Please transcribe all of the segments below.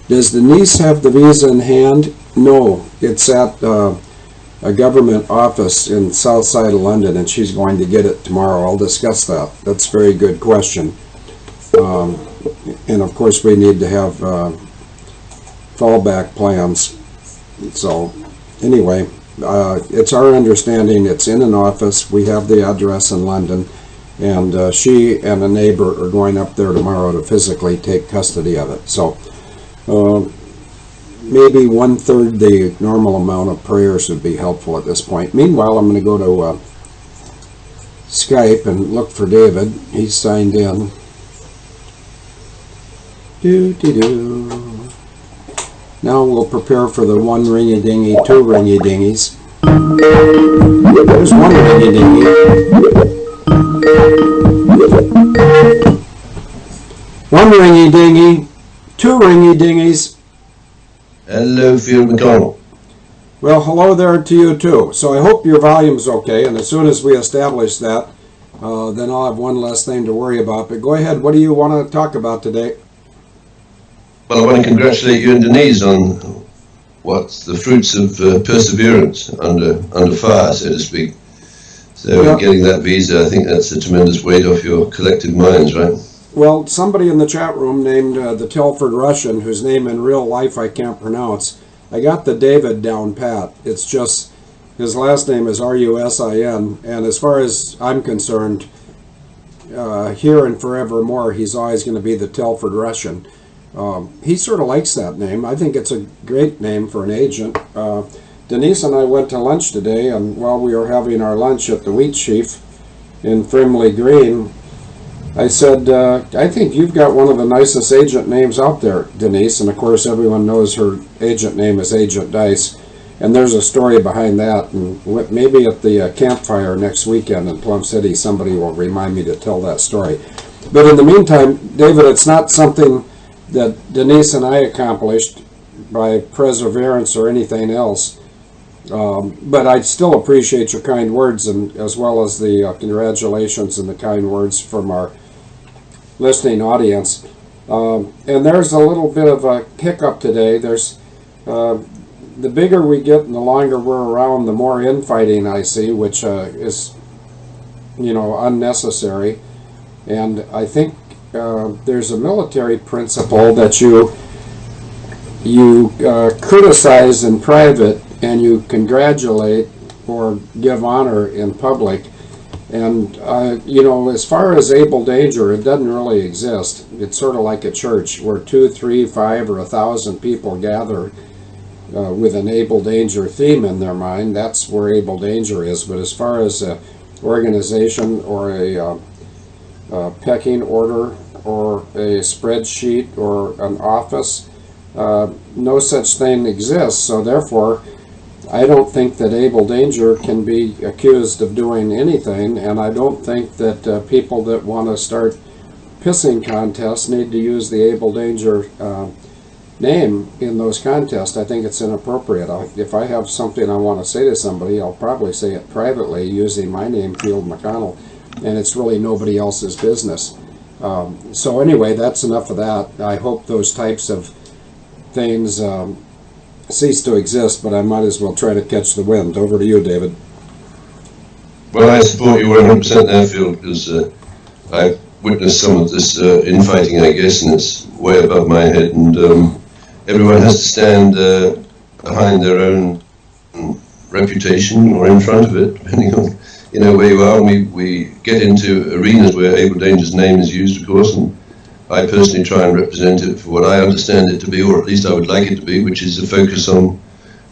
Does Denise have the visa in hand? No, it's at a government office in south side of London, and she's going to get it tomorrow. I'll discuss that. That's a very good question. And of course we need to have fallback plans. So anyway, it's our understanding it's in an office. We have the address in London, and she and a neighbor are going up there tomorrow to physically take custody of it. So maybe 1/3 the normal amount of prayers would be helpful at this point. Meanwhile, I'm going to go to Skype and look for David. He's signed in. Now we'll prepare for the 1 ringy-dingy, 2 ringy-dingies. There's 1 ringy-dingy. 1 ringy-dingy, 2 ringy-dingies. Hello, Phil McDonald. Well, hello there to you too. So I hope your volume's okay, and as soon as we establish that, then I'll have one less thing to worry about. But go ahead, what do you want to talk about today? Well, I want to congratulate you and Denise on what's the fruits of perseverance under fire, so to speak. So yeah. Getting that visa, I think that's a tremendous weight off your collective minds, right? Well, somebody in the chat room named the Telford Russian, whose name in real life I can't pronounce. I got the David down pat. It's just his last name is Rusin, and as far as I'm concerned, here and forevermore, he's always going to be the Telford Russian. He sort of likes that name. I think it's a great name for an agent. Denise and I went to lunch today, and while we were having our lunch at the Wheat Sheaf in Frimley Green, I said, I think you've got one of the nicest agent names out there, Denise. And of course, everyone knows her agent name is Agent Dice. And there's a story behind that. And maybe at the campfire next weekend in Plum City, somebody will remind me to tell that story. But in the meantime, David, it's not something that Denise and I accomplished by perseverance or anything else. But I still appreciate your kind words, and as well as the congratulations and the kind words from our listening audience. And there's a little bit of a hiccup today. There's the bigger we get and the longer we're around, the more infighting I see, which is, unnecessary. And I think there's a military principle that you criticize in private and you congratulate or give honor in public. And, as far as able danger, it doesn't really exist. It's sort of like a church where 2, 3, 5, or 1,000 people gather with an able danger theme in their mind. That's where able danger is. But as far as an organization or a pecking order or a spreadsheet or an office, no such thing exists. So therefore, I don't think that able danger can be accused of doing anything, and I don't think that people that want to start pissing contests need to use the able danger name in those contests. I think it's inappropriate. If I have something I want to say to somebody, I'll probably say it privately using my name, Field McConnell, and it's really nobody else's business. So anyway, that's enough of that. I hope those types of things cease to exist, but I might as well try to catch the wind. Over to you, David. Well, I support you 100% there, Phil, because I've witnessed some of this infighting, I guess, and it's way above my head, and everyone has to stand behind their own reputation or in front of it, depending on where you are. We get into arenas where able danger's name is used, of course, and I personally try and represent it for what I understand it to be, or at least I would like it to be, which is a focus on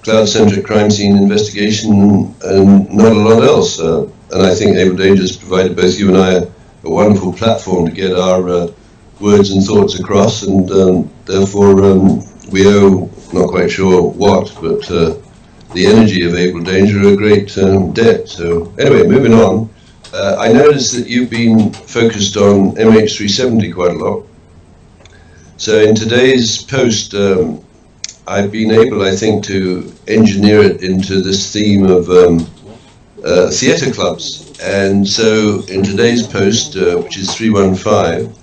cloud-centric crime scene investigation and not a lot else. And I think Able Danger has provided both you and I a wonderful platform to get our words and thoughts across, and therefore we owe, not quite sure what, but the energy of Able Danger a great debt. So anyway, moving on. I noticed that you've been focused on MH370 quite a lot. So in today's post, I've been able, I think, to engineer it into this theme of theatre clubs. And so in today's post, which is 315,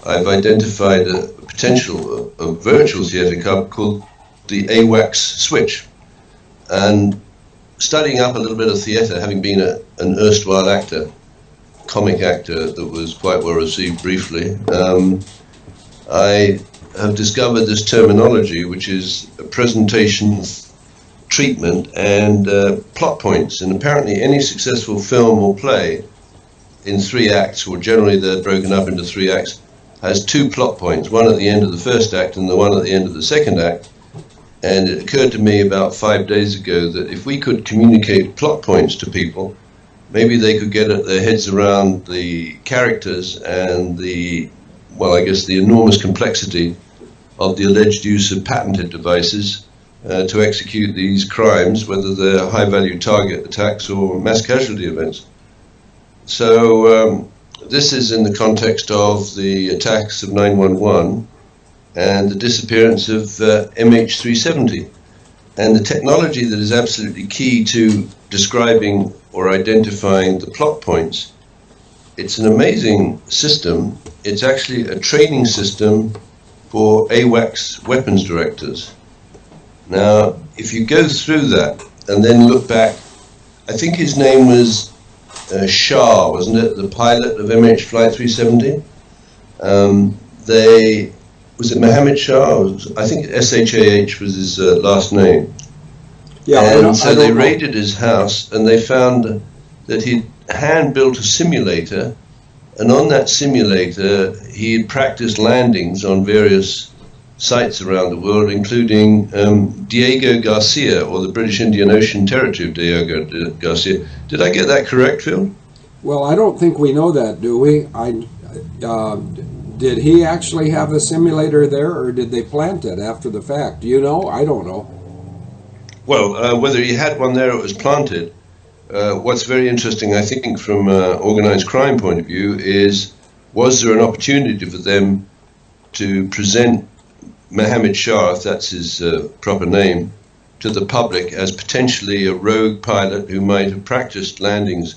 I've identified a potential of virtual theatre called the AWACS switch. And studying up a little bit of theatre, having been an erstwhile actor, comic actor that was quite well received briefly, I have discovered this terminology, which is presentation, treatment, and plot points. And apparently any successful film or play in 3 acts, or generally they're broken up into 3 acts, has 2 plot points, one at the end of the first act and the one at the end of the second act. And it occurred to me about 5 days ago that if we could communicate plot points to people, maybe they could get their heads around the characters and the enormous complexity of the alleged use of patented devices to execute these crimes, whether they're high-value target attacks or mass casualty events. So this is in the context of the attacks of 9/11 and the disappearance of MH370. And the technology that is absolutely key to describing or identifying the plot points, it's an amazing system. It's actually a training system for AWACS weapons directors. Now, if you go through that and then look back, I think his name was Shah, wasn't it? The pilot of MH Flight 370. Was it Mohammed Shah? I think SHAH was his last name. Yeah, and so they raided his house and they found that he'd hand-built a simulator, and on that simulator he had practiced landings on various sites around the world, including Diego Garcia, or the British Indian Ocean Territory of Diego Garcia. Did I get that correct, Phil? Well, I don't think we know that, do we? Did he actually have a simulator there, or did they plant it after the fact? Do you know? I don't know. Well, whether he had one there or it was planted, what's very interesting, I think, from an organized crime point of view, is was there an opportunity for them to present Mohammed Shah, if that's his proper name, to the public as potentially a rogue pilot who might have practiced landings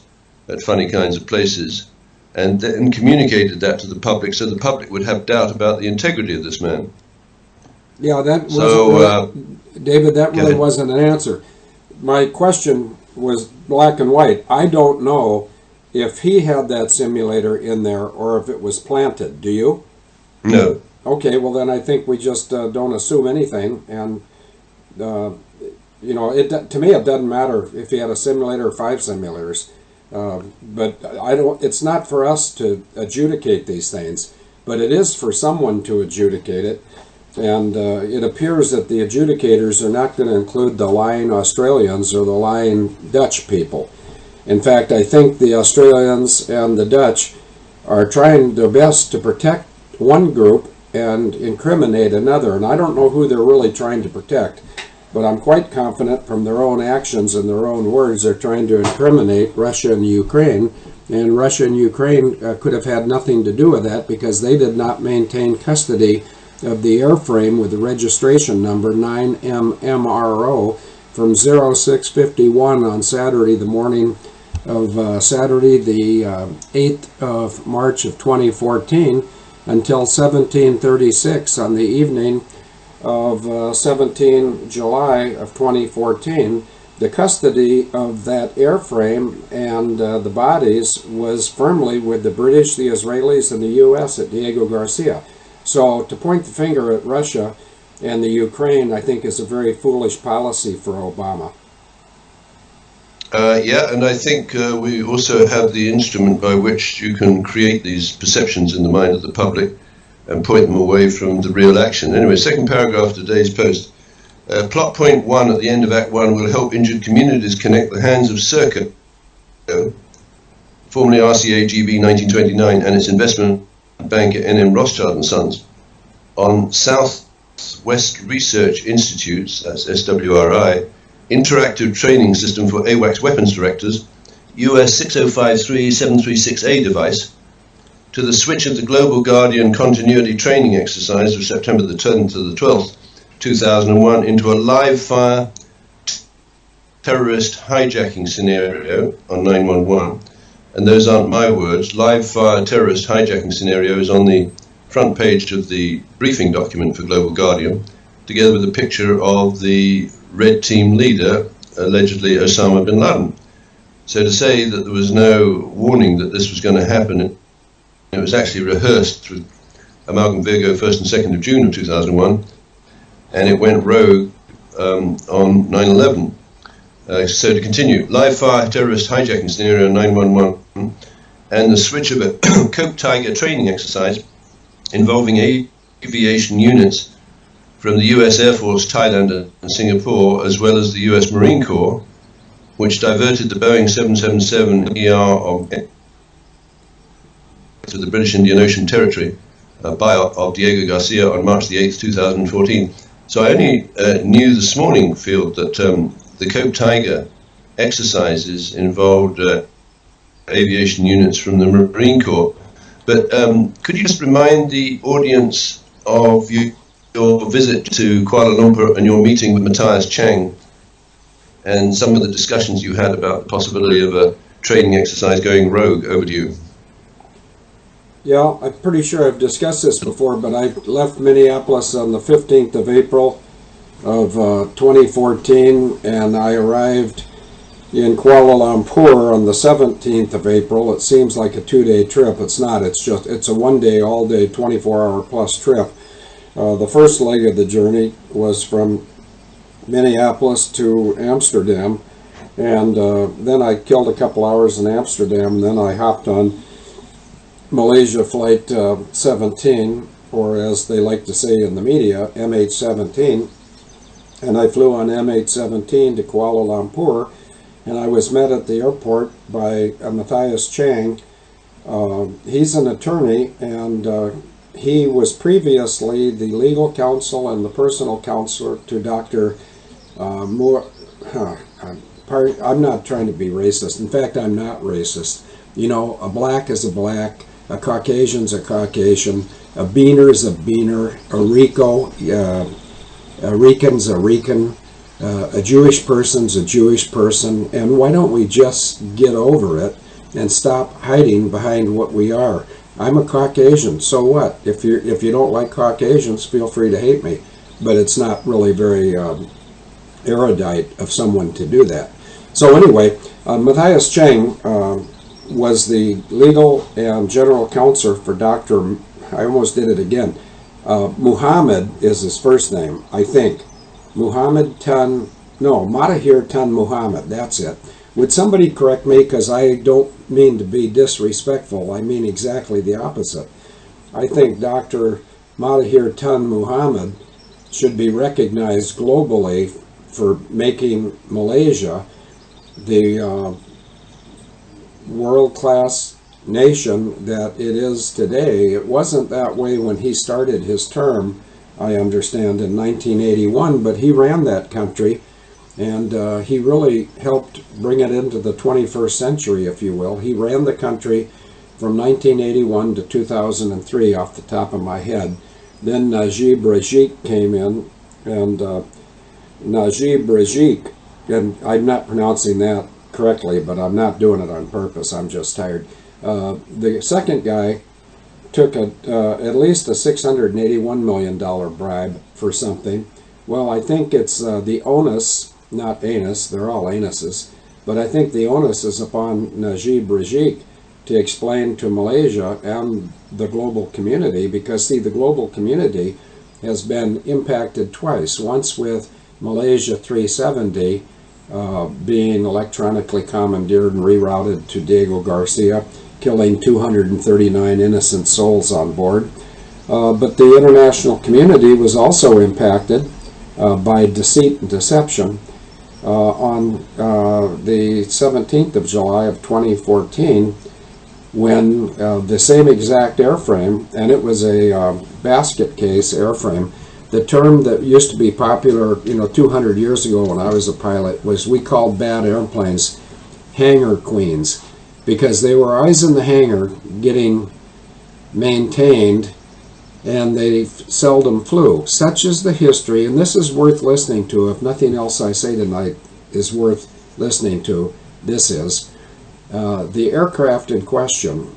at funny kinds of places, and then communicated that to the public so the public would have doubt about the integrity of this man. Yeah, that David, that really wasn't an answer. My question was black and white. I don't know if he had that simulator in there or if it was planted. Do you? No. Okay, well then I think we just don't assume anything, and to me it doesn't matter if he had a simulator or 5 simulators, but it's not for us to adjudicate these things, but it is for someone to adjudicate it, and it appears that the adjudicators are not going to include the lying Australians or the lying Dutch people. In fact, I think the Australians and the Dutch are trying their best to protect one group and incriminate another, and I don't know who they're really trying to protect, but I'm quite confident from their own actions and their own words they're trying to incriminate Russia and Ukraine, and Russia and Ukraine could have had nothing to do with that because they did not maintain custody of the airframe with the registration number 9MMRO from 0651 on Saturday, the morning of Saturday the 8th of March of 2014, until 1736 on the evening of 17 July of 2014. The custody of that airframe and the bodies was firmly with the British, the Israelis, and the U.S. at Diego Garcia. So to point the finger at Russia and the Ukraine, I think, is a very foolish policy for Obama. Yeah, and I think we also have the instrument by which you can create these perceptions in the mind of the public and point them away from the real action. Anyway, second paragraph of today's post. Plot point 1 at the end of Act 1 will help injured communities connect the hands of Serco, formerly RCA GB 1929, and its investment bank at NM Rothschild Sons, on Southwest Research Institute's, that's SwRI, interactive training system for AWACS weapons directors, US 6053-736A device, to the switch of the Global Guardian continuity training exercise of September the 10th to the 12th, 2001, into a live fire terrorist hijacking scenario on 911. And those aren't my words. Live fire terrorist hijacking scenario is on the front page of the briefing document for Global Guardian, together with a picture of the Red Team leader, allegedly Osama bin Laden. So to say that there was no warning that this was going to happen, it was actually rehearsed through Amalgam Virgo 1st and 2nd of June of 2001, and it went rogue on 9/11. So to continue, live fire terrorist hijacking scenario 911, and the switch of a Cope Tiger training exercise involving aviation units from the US Air Force, Thailand and Singapore, as well as the US Marine Corps, which diverted the Boeing 777ER to the British Indian Ocean Territory, BIOT of Diego Garcia on March the 8th, 2014. So I only knew this morning, Field, that the Cope Tiger exercises involved aviation units from the Marine Corps. But could you just remind the audience of your visit to Kuala Lumpur and your meeting with Matthias Chang and some of the discussions you had about the possibility of a training exercise going rogue? Over to you. Yeah, I'm pretty sure I've discussed this before, but I left Minneapolis on the 15th of April of 2014, and I arrived in Kuala Lumpur on the 17th of April. It seems like a 2-day trip. It's not. It's a 1-day, all-day, 24-hour plus trip. The first leg of the journey was from Minneapolis to Amsterdam, and then I killed a couple hours in Amsterdam, and then I hopped on Malaysia Flight 17, or as they like to say in the media, MH17, and I flew on MH17 to Kuala Lumpur, and I was met at the airport by Matthias Chang. He's an attorney, and he was previously the legal counsel and the personal counselor to Dr. Moore. I'm not trying to be racist. In fact, I'm not racist. You know, a black is a black, a Caucasian's a Caucasian, a Beaner's a Beaner, a Rico, a Rican's a Rican, a Jewish person's a Jewish person, and why don't we just get over it and stop hiding behind what we are? I'm a Caucasian, so what? If you don't like Caucasians, feel free to hate me, but it's not really very erudite of someone to do that. So anyway, Matthias Chang was the legal and general counselor for Dr. I almost did it again. Muhammad is his first name, I think. Matahir Tun Muhammad, that's it. Would somebody correct me, because I don't mean to be disrespectful, I mean exactly the opposite. I think Dr. Matahir Tun Muhammad should be recognized globally for making Malaysia the world-class nation that it is today. It wasn't that way when he started his term, I understand, in 1981, but he ran that country, and he really helped bring it into the 21st century, if you will. He ran the country from 1981 to 2003 off the top of my head. Then Najib Razak came in, and Najib Razak, and I'm not pronouncing that correctly, but I'm not doing it on purpose, I'm just tired. The second guy took at least a $681 million bribe for something. Well, I think it's the onus, not anus, they're all anuses, but I think the onus is upon Najib Razak to explain to Malaysia and the global community, because see, the global community has been impacted twice. Once with Malaysia 370 being electronically commandeered and rerouted to Diego Garcia, killing 239 innocent souls on board. But the international community was also impacted by deceit and deception. On the 17th of July of 2014, when the same exact airframe, and it was a basket case airframe, the term that used to be popular 200 years ago when I was a pilot was, we called bad airplanes hangar queens, because they were always in the hangar getting maintained and they seldom flew. Such is the history, and this is worth listening to. If nothing else I say tonight is worth listening to, this is. The aircraft in question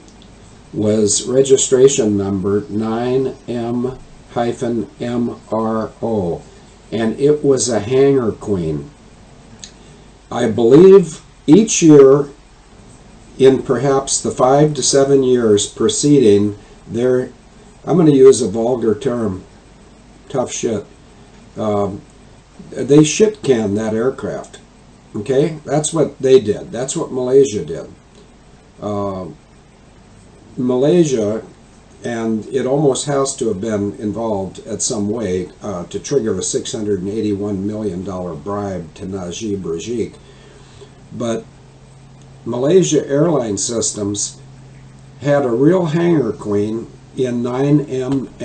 was registration number 9M-MRO, and it was a Hangar Queen. I believe each year, in perhaps the 5 to 7 years preceding their, I'm going to use a vulgar term, tough shit, they shit canned that aircraft. Okay, that's what they did. That's what Malaysia did. Malaysia, and it almost has to have been involved at some way to trigger a $681 million bribe to Najib Razak. But Malaysia Airline Systems had a real Hangar Queen in 9M-MRO.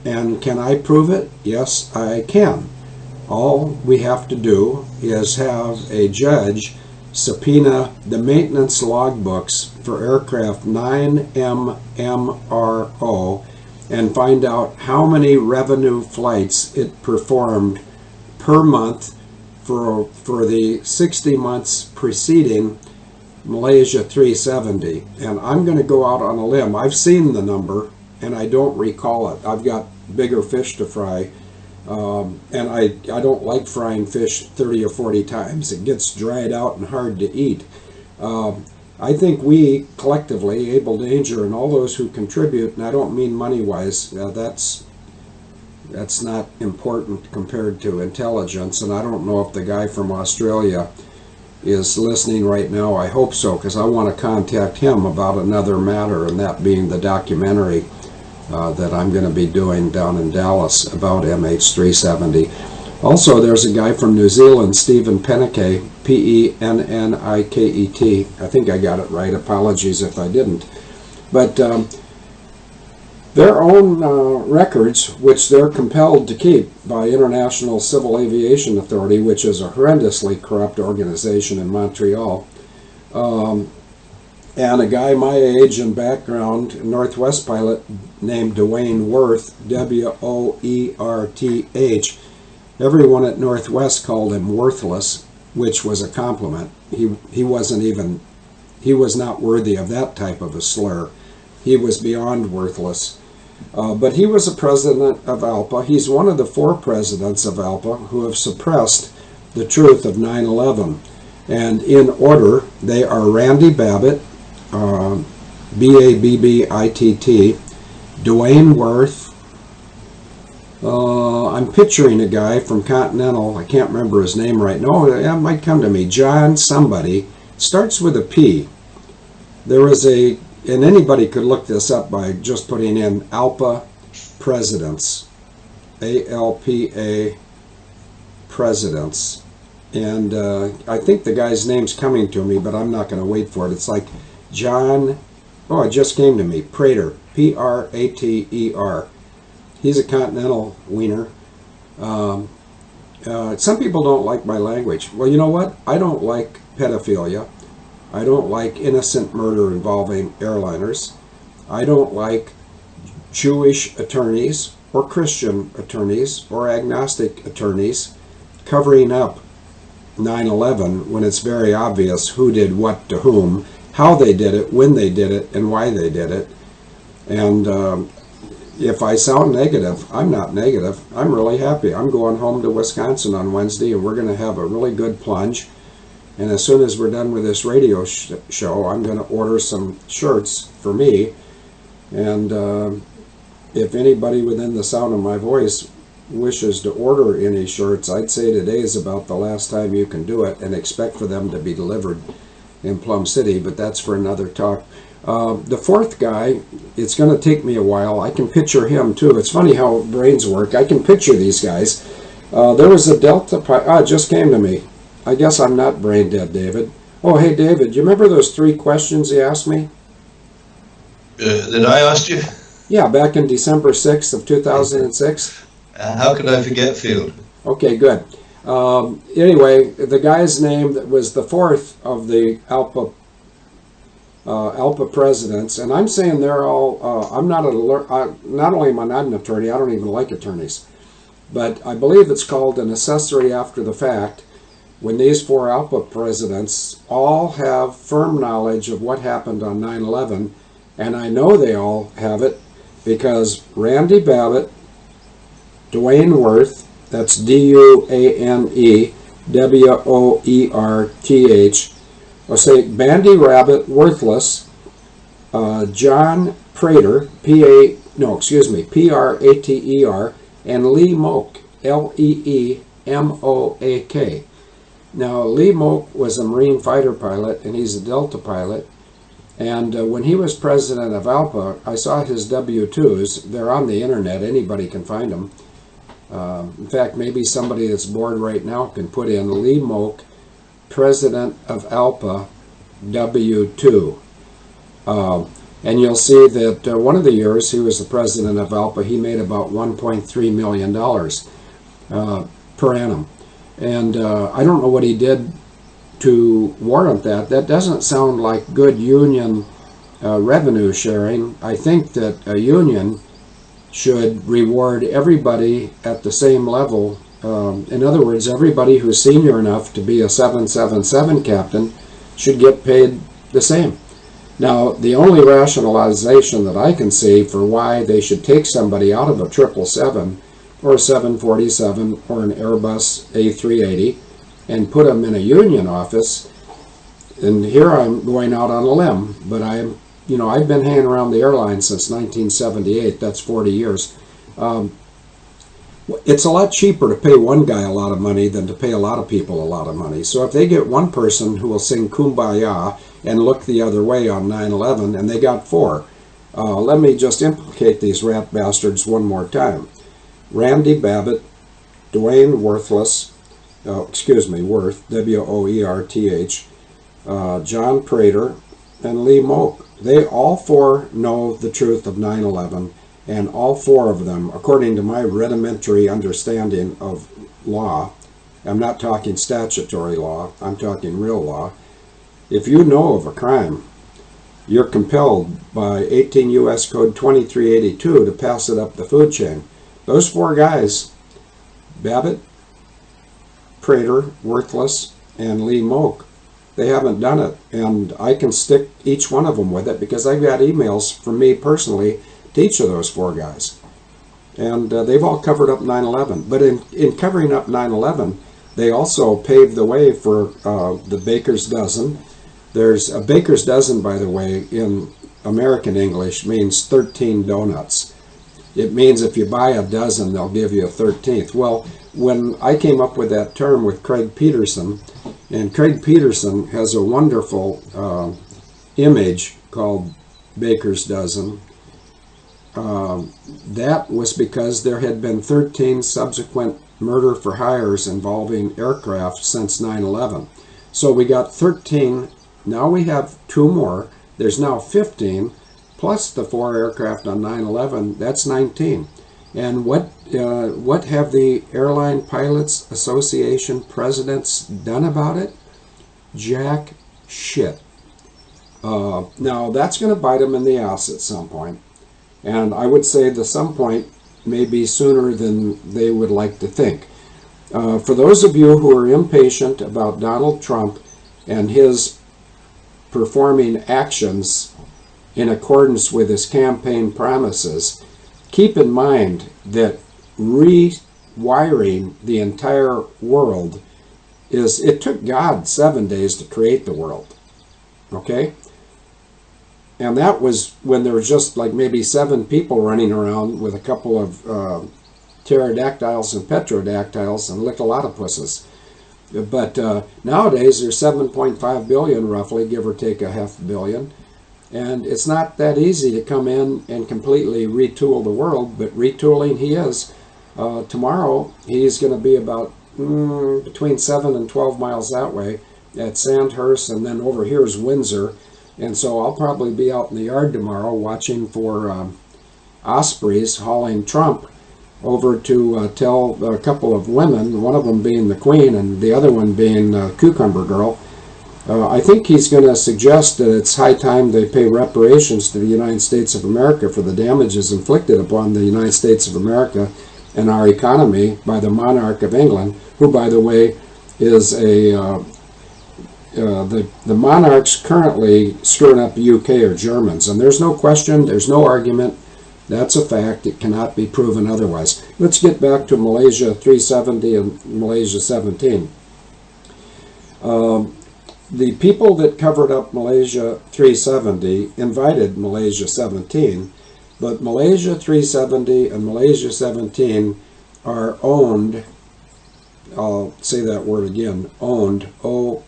And can I prove it? Yes, I can. All we have to do is have a judge subpoena the maintenance logbooks for aircraft 9M-MRO and find out how many revenue flights it performed per month for the 60 months preceding Malaysia 370. And I'm going to go out on a limb. I've seen the number and I don't recall it. I've got bigger fish to fry. And I don't like frying fish 30 or 40 times. It gets dried out and hard to eat. I think we collectively, Able Danger and all those who contribute, and I don't mean money-wise, that's not important compared to intelligence, and I don't know if the guy from Australia is listening right now. I hope so, because I want to contact him about another matter, and that being the documentary that I'm going to be doing down in Dallas about MH370. Also, there's a guy from New Zealand, Stephen Penniket, Penniket. I think I got it right. Apologies if I didn't. But their own records, which they're compelled to keep by International Civil Aviation Authority, which is a horrendously corrupt organization in Montreal, and a guy my age and background, Northwest pilot named Dwayne Worth, W-O-E-R-T-H. Everyone at Northwest called him worthless, which was a compliment. He was not worthy of that type of a slur. He was beyond worthless. But he was a president of ALPA. He's one of the 4 presidents of ALPA who have suppressed the truth of 9/11. And in order, they are Randy Babbitt, B-A-B-B-I-T-T, Dwayne Worth. I'm picturing a guy from Continental. I can't remember his name right now. It might come to me. John somebody. Starts with a P. There is and anybody could look this up by just putting in ALPA Presidents. A-L-P-A Presidents. And I think the guy's name's coming to me, but I'm not going to wait for it. It's like John, it just came to me, Prater, P-R-A-T-E-R. He's a Continental wiener. Some people don't like my language. Well, you know what? I don't like pedophilia. I don't like innocent murder involving airliners. I don't like Jewish attorneys or Christian attorneys or agnostic attorneys covering up 9/11 when it's very obvious who did what to whom, how they did it, when they did it, and why they did it. And if I sound negative, I'm not negative. I'm really happy. I'm going home to Wisconsin on Wednesday, and we're going to have a really good plunge. And as soon as we're done with this radio show, I'm going to order some shirts for me. And if anybody within the sound of my voice wishes to order any shirts, I'd say today is about the last time you can do it, and expect for them to be delivered in Plum City, but that's for another talk. The 4th guy, it's going to take me a while. I can picture him too. It's funny how brains work. I can picture these guys. There was a Delta pilot. It just came to me. I guess I'm not brain dead, David. Oh, hey, David, you remember those 3 questions he asked me? That I asked you? Yeah, back in December 6th of 2006. How could I forget, Field? Okay, good. Anyway, the guy's name that was the 4th of the ALPA presidents, and I'm saying they're all, not only am I not an attorney, I don't even like attorneys, but I believe it's called an accessory after the fact, when these 4 ALPA presidents all have firm knowledge of what happened on 9/11 And I know they all have it because Randy Babbitt, Dwayne Worth, that's DUANEWOERTH, or say Bandy Rabbit Worthless, John Prater, Prater, and Lee Moak, LEEMOAK. Now, Lee Moak was a Marine fighter pilot, and he's a Delta pilot. And when he was president of ALPA, I saw his W-2s. They're on the internet. Anybody can find them. In fact, maybe somebody that's bored right now can put in Lee Moak, president of ALPA, W-2. And you'll see that one of the years he was the president of ALPA, he made about $1.3 million per annum. And I don't know what he did to warrant that. That doesn't sound like good union revenue sharing. I think that a union should reward everybody at the same level. In other words, everybody who's senior enough to be a 777 captain should get paid the same. Now, the only rationalization that I can see for why they should take somebody out of a 777 or a 747 or an Airbus A380 and put them in a union office, and here I'm going out on a limb, but I've been hanging around the airline since 1978. That's 40 years. It's a lot cheaper to pay one guy a lot of money than to pay a lot of people a lot of money. So if they get one person who will sing Kumbaya and look the other way on 9/11, and they got 4, let me just implicate these rat bastards one more time. Randy Babbitt, Dwayne Worth, W-O-E-R-T-H, John Prater, and Lee Moak. They all 4 know the truth of 9/11, and all 4 of them, according to my rudimentary understanding of law, I'm not talking statutory law, I'm talking real law. If you know of a crime, you're compelled by 18 U.S. Code 2382 to pass it up the food chain. Those 4 guys, Babbitt, Prater, Worthless, and Lee Moak, they haven't done it. And I can stick each one of them with it because I've got emails from me personally to each of those 4 guys. And they've all covered up 9/11. But in covering up 9/11, they also paved the way for the baker's dozen. There's a baker's dozen, by the way, in American English means 13 donuts. It means if you buy a dozen, they'll give you a 13th. Well, when I came up with that term with Craig Peterson, and Craig Peterson has a wonderful image called Baker's Dozen, that was because there had been 13 subsequent murder for hires involving aircraft since 9/11. So we got 13, now we have 2 more, there's now 15, plus the 4 aircraft on 9/11, that's 19. And what have the Airline Pilots Association presidents done about it? Jack shit. Now that's going to bite them in the ass at some point. And I would say the some point may be sooner than they would like to think. For those of you who are impatient about Donald Trump and his performing actions in accordance with his campaign promises, keep in mind that rewiring the entire world it took God 7 days to create the world. Okay? And that was when there was just like maybe 7 people running around with a couple of pterodactyls and petrodactyls and lickalotopusses. But nowadays there's 7.5 billion roughly, give or take a $500 million. And it's not that easy to come in and completely retool the world, but retooling he is. Tomorrow he's going to be about between 7 and 12 miles that way at Sandhurst, and then over here is Windsor. And so I'll probably be out in the yard tomorrow watching for ospreys hauling Trump over to tell a couple of women, one of them being the Queen and the other one being Cucumber Girl. I think he's going to suggest that it's high time they pay reparations to the United States of America for the damages inflicted upon the United States of America and our economy by the monarch of England, who, by the way, is a the monarchs currently screwing up the UK are Germans, and there's no question, there's no argument. That's a fact. It cannot be proven otherwise. Let's get back to Malaysia 370 and Malaysia 17. The people that covered up Malaysia 370 invited Malaysia 17, but Malaysia 370 and Malaysia 17 are owned, I'll say that word again, owned, O-W-N-E-D,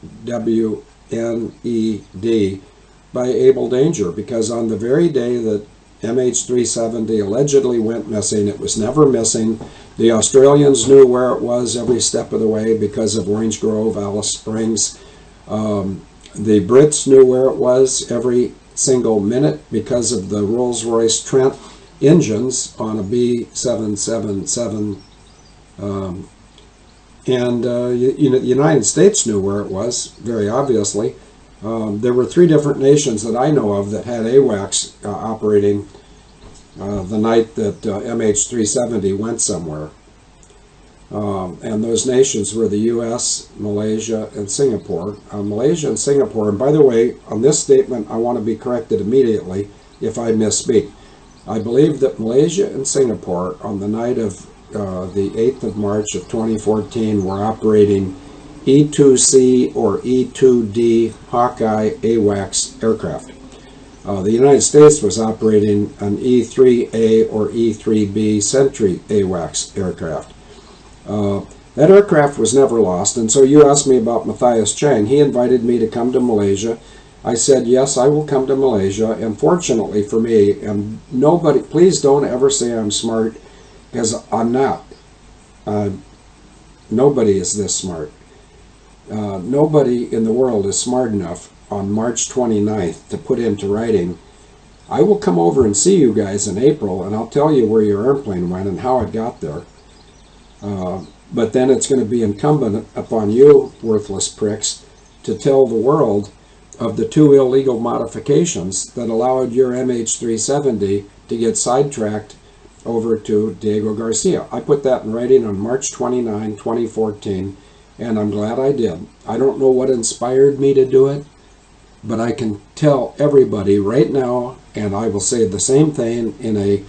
by Able Danger, because on the very day that MH370 allegedly went missing, it was never missing. The Australians knew where it was every step of the way because of Orange Grove, Alice Springs. The Brits knew where it was every single minute because of the Rolls-Royce Trent engines on a B777. The United States knew where it was, very obviously. There were 3 different nations that I know of that had AWACS operating the night that MH370 went somewhere. And those nations were the U.S., Malaysia, and Singapore. Malaysia and Singapore, and by the way, on this statement I want to be corrected immediately if I misspeak. I believe that Malaysia and Singapore on the night of the 8th of March of 2014 were operating E2C or E2D Hawkeye AWACS aircraft. The United States was operating an E3A or E3B Sentry AWACS aircraft. That aircraft was never lost, and so you asked me about Matthias Chang. He invited me to come to Malaysia. I said, yes, I will come to Malaysia, and fortunately for me, and nobody, please don't ever say I'm smart, because I'm not. Nobody is this smart. Nobody in the world is smart enough on March 29th to put into writing, I will come over and see you guys in April, and I'll tell you where your airplane went and how it got there. But then it's going to be incumbent upon you, worthless pricks, to tell the world of the 2 illegal modifications that allowed your MH370 to get sidetracked over to Diego Garcia. I put that in writing on March 29, 2014, and I'm glad I did. I don't know what inspired me to do it, but I can tell everybody right now, and I will say the same thing in a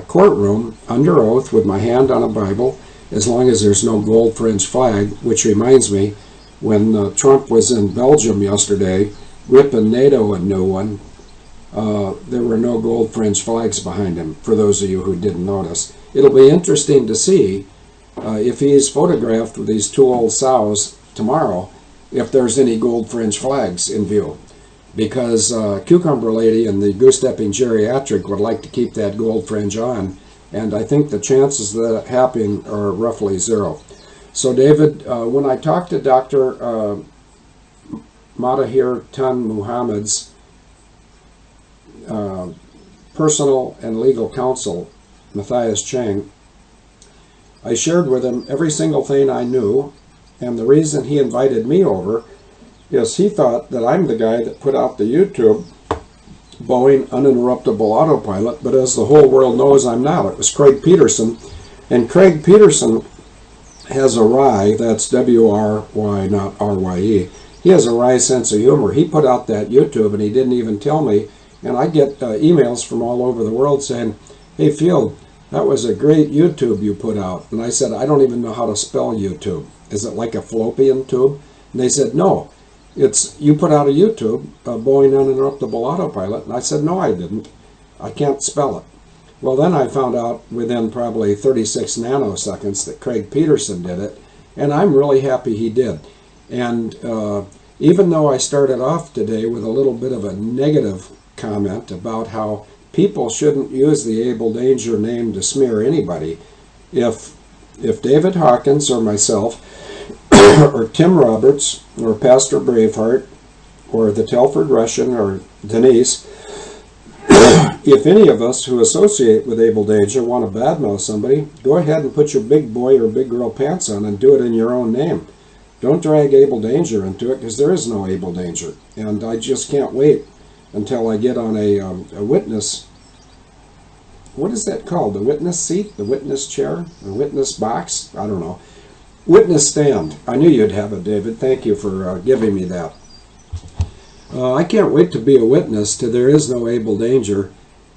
courtroom under oath with my hand on a Bible, as long as there's no gold fringe flag, which reminds me, when Trump was in Belgium yesterday, ripping NATO a new one, there were no gold fringe flags behind him, for those of you who didn't notice. It'll be interesting to see if he is photographed with these 2 old sows tomorrow, if there's any gold fringe flags in view. Because Cucumber Lady and the goose-stepping geriatric would like to keep that gold fringe on, and I think the chances of that happening are roughly 0. So David, when I talked to Dr. Matahir Tun Muhammad's personal and legal counsel, Matthias Chang, I shared with him every single thing I knew, and the reason he invited me over is he thought that I'm the guy that put out the YouTube Boeing uninterruptible autopilot, but as the whole world knows, I'm not. It was Craig Peterson, and Craig Peterson has a wry, that's W-R-Y, not R-Y-E. He has a wry sense of humor. He put out that YouTube, and he didn't even tell me, and I get emails from all over the world saying, hey, Field, that was a great YouTube you put out. And I said, I don't even know how to spell YouTube. Is it like a fallopian tube? And they said, no. It's, you put out a YouTube, a Boeing uninterruptible autopilot, and I said, no, I didn't. I can't spell it. Well, then I found out within probably 36 nanoseconds that Craig Peterson did it, and I'm really happy he did. And even though I started off today with a little bit of a negative comment about how people shouldn't use the Able Danger name to smear anybody, if David Hawkins or myself or Tim Roberts or Pastor Braveheart or the Telford Russian or Denise, if any of us who associate with Able Danger want to badmouth somebody, go ahead and put your big boy or big girl pants on and do it in your own name. Don't drag Able Danger into it, because there is no Able Danger. And I just can't wait until I get on a witness. What is that called? The witness seat? The witness chair? The witness box? I don't know. Witness stand. I knew you'd have it, David. Thank you for giving me that. I can't wait to be a witness to There Is No Able Danger.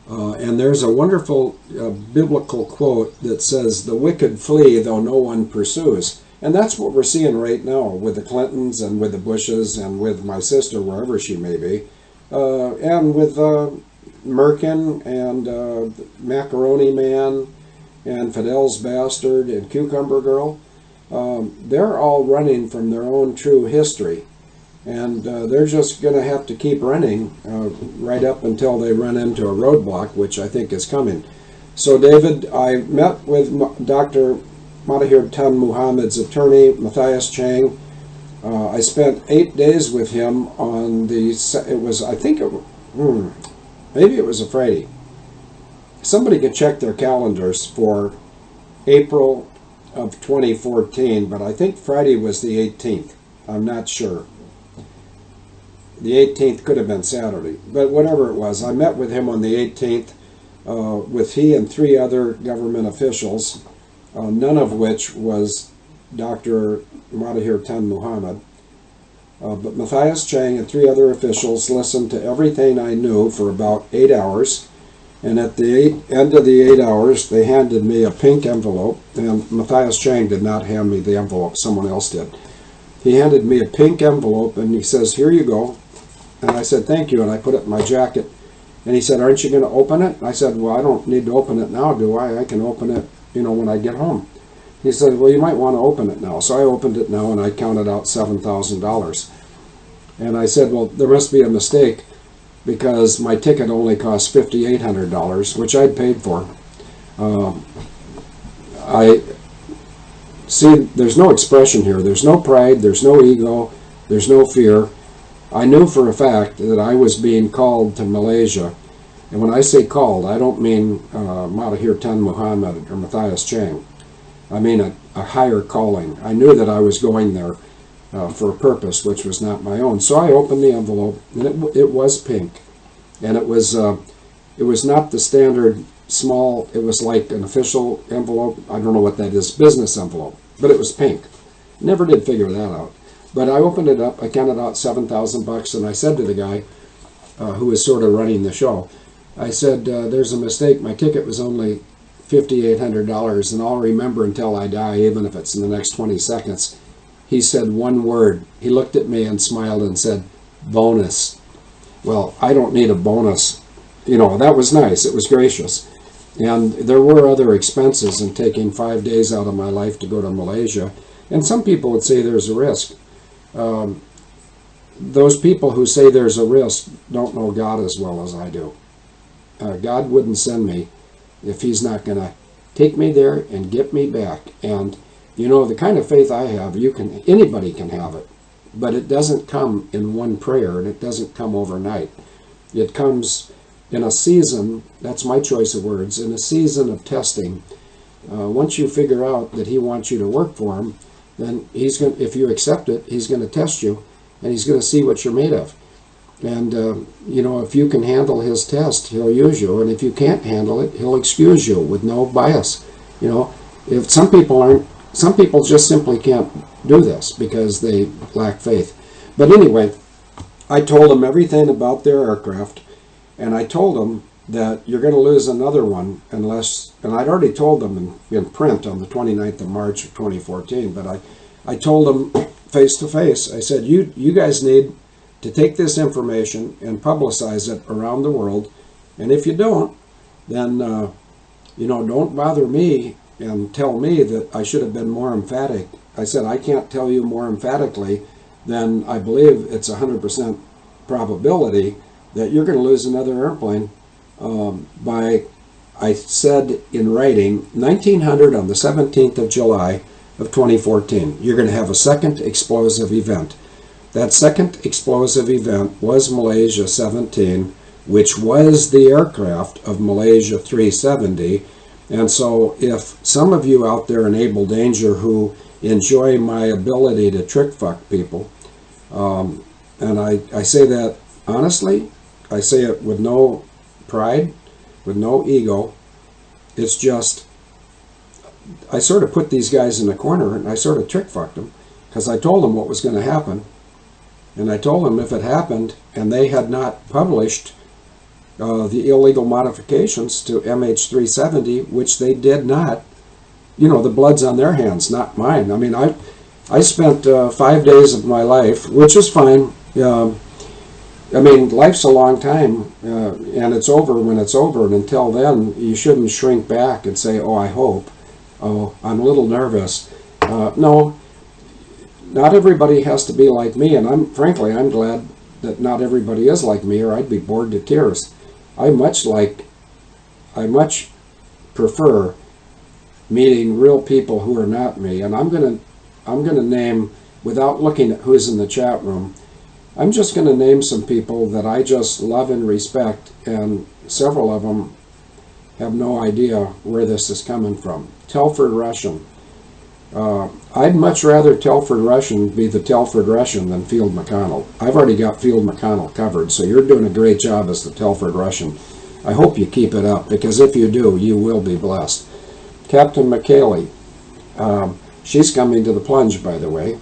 And there's a wonderful biblical quote that says, "The wicked flee though no one pursues." And that's what we're seeing right now with the Clintons and with the Bushes and with my sister, wherever she may be, and with Merkin and Macaroni Man and Fidel's Bastard and Cucumber Girl. They're all running from their own true history. And they're just going to have to keep running right up until they run into a roadblock, which I think is coming. So, David, I met with Dr. Matahir Tun Muhammad's attorney, Matthias Chang. I spent 8 days with him on maybe it was a Friday. Somebody could check their calendars for April of 2014, but I think Friday was the 18th. I'm not sure. The 18th could have been Saturday, but whatever it was, I met with him on the 18th with he and 3 other government officials, none of which was Dr. Matahir Tun Muhammad. But Matthias Chang and 3 other officials listened to everything I knew for about 8 hours, and at the end of the 8 hours, they handed me a pink envelope, and Matthias Chang did not hand me the envelope, someone else did. He handed me a pink envelope, and he says, "Here you go." And I said, "Thank you," and I put it in my jacket. And he said, "Aren't you going to open it?" I said, "Well, I don't need to open it now, do I? I can open it, when I get home." He said, "Well, you might want to open it now." So I opened it now, and I counted out $7,000. And I said, "Well, there must be a mistake, because my ticket only cost $5,800, which I'd paid for." I see, there's no expression here. There's no pride. There's no ego. There's no fear. I knew for a fact that I was being called to Malaysia. And when I say called, I don't mean Matahir Tun Muhammad or Matthias Chang. I mean a higher calling. I knew that I was going there for a purpose which was not my own. So I opened the envelope, and it was pink. And it was not the standard small, it was like an official envelope. I don't know what that is, business envelope. But it was pink. Never did figure that out. But I opened it up, I counted out $7,000, and I said to the guy who was sort of running the show, I said, "There's a mistake, my ticket was only $5,800, and I'll remember until I die, even if it's in the next 20 seconds. He said one word. He looked at me and smiled and said, "Bonus." Well, I don't need a bonus. That was nice, it was gracious. And there were other expenses in taking 5 days out of my life to go to Malaysia. And some people would say there's a risk. Those people who say there's a risk don't know God as well as I do. God wouldn't send me if he's not going to take me there and get me back. And the kind of faith I have, anybody can have it, but it doesn't come in one prayer, and it doesn't come overnight. It comes in a season, that's my choice of words, in a season of testing. Once you figure out that he wants you to work for him, then if you accept it, he's going to test you, and he's going to see what you're made of. And, if you can handle his test, he'll use you, and if you can't handle it, he'll excuse you with no bias. If some people just simply can't do this because they lack faith. But anyway, I told them everything about their aircraft, and I told them that you're going to lose another one unless, and I'd already told them in print on the 29th of March of 2014, but I told them face to face, I said, you guys need to take this information and publicize it around the world, and if you don't, then, don't bother me and tell me that I should have been more emphatic. I said, I can't tell you more emphatically than I believe it's 100% probability that you're going to lose another airplane I said in writing, 1900 on the 17th of July of 2014. You're going to have a second explosive event. That second explosive event was Malaysia 17, which was the aircraft of Malaysia 370. And so if some of you out there in Able Danger who enjoy my ability to trick fuck people, and I say that honestly, I say it with no pride, with no ego. It's just I sort of put these guys in a corner, and I sort of trick-fucked them, because I told them what was going to happen. And I told them if it happened, and they had not published the illegal modifications to MH370, which they did not, you know, the blood's on their hands, not mine. I mean, I spent 5 days of my life, which is fine. I mean, life's a long time, and it's over when it's over, and until then, you shouldn't shrink back and say, oh, I hope. Oh, I'm a little nervous. No, not everybody has to be like me, and frankly, I'm glad that not everybody is like me, or I'd be bored to tears. I much prefer meeting real people who are not me, and I'm gonna name, without looking at who's in the chat room, I'm just going to name some people that I just love and respect, and several of them have no idea where this is coming from. Telford Russian. I'd much rather Telford Russian be the Telford Russian than Field McConnell. I've already got Field McConnell covered, so you're doing a great job as the Telford Russian. I hope you keep it up, because if you do, you will be blessed. Captain McKaylee. She's coming to the plunge, by the way.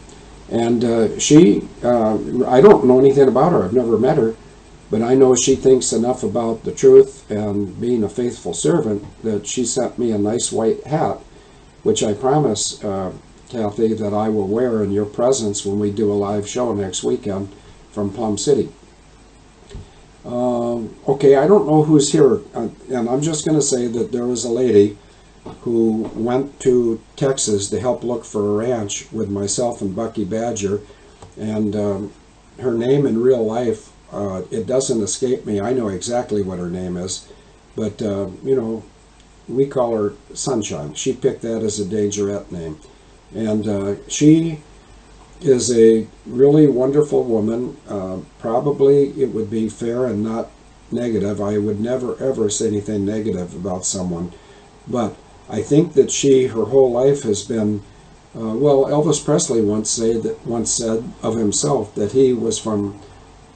And I don't know anything about her. I've never met her. But I know she thinks enough about the truth and being a faithful servant that she sent me a nice white hat, which I promise, Kathy, that I will wear in your presence when we do a live show next weekend from Plum City. Okay, I don't know who's here. And I'm just going to say that there was a lady who went to Texas to help look for a ranch with myself and Bucky Badger, and her name in real life, it doesn't escape me. I know exactly what her name is, but you know, we call her Sunshine. She picked that as a dangerette name, and she is a really wonderful woman. Probably it would be fair and not negative. I would never ever say anything negative about someone, but I think that her whole life has been, well, Elvis Presley once said of himself that he was from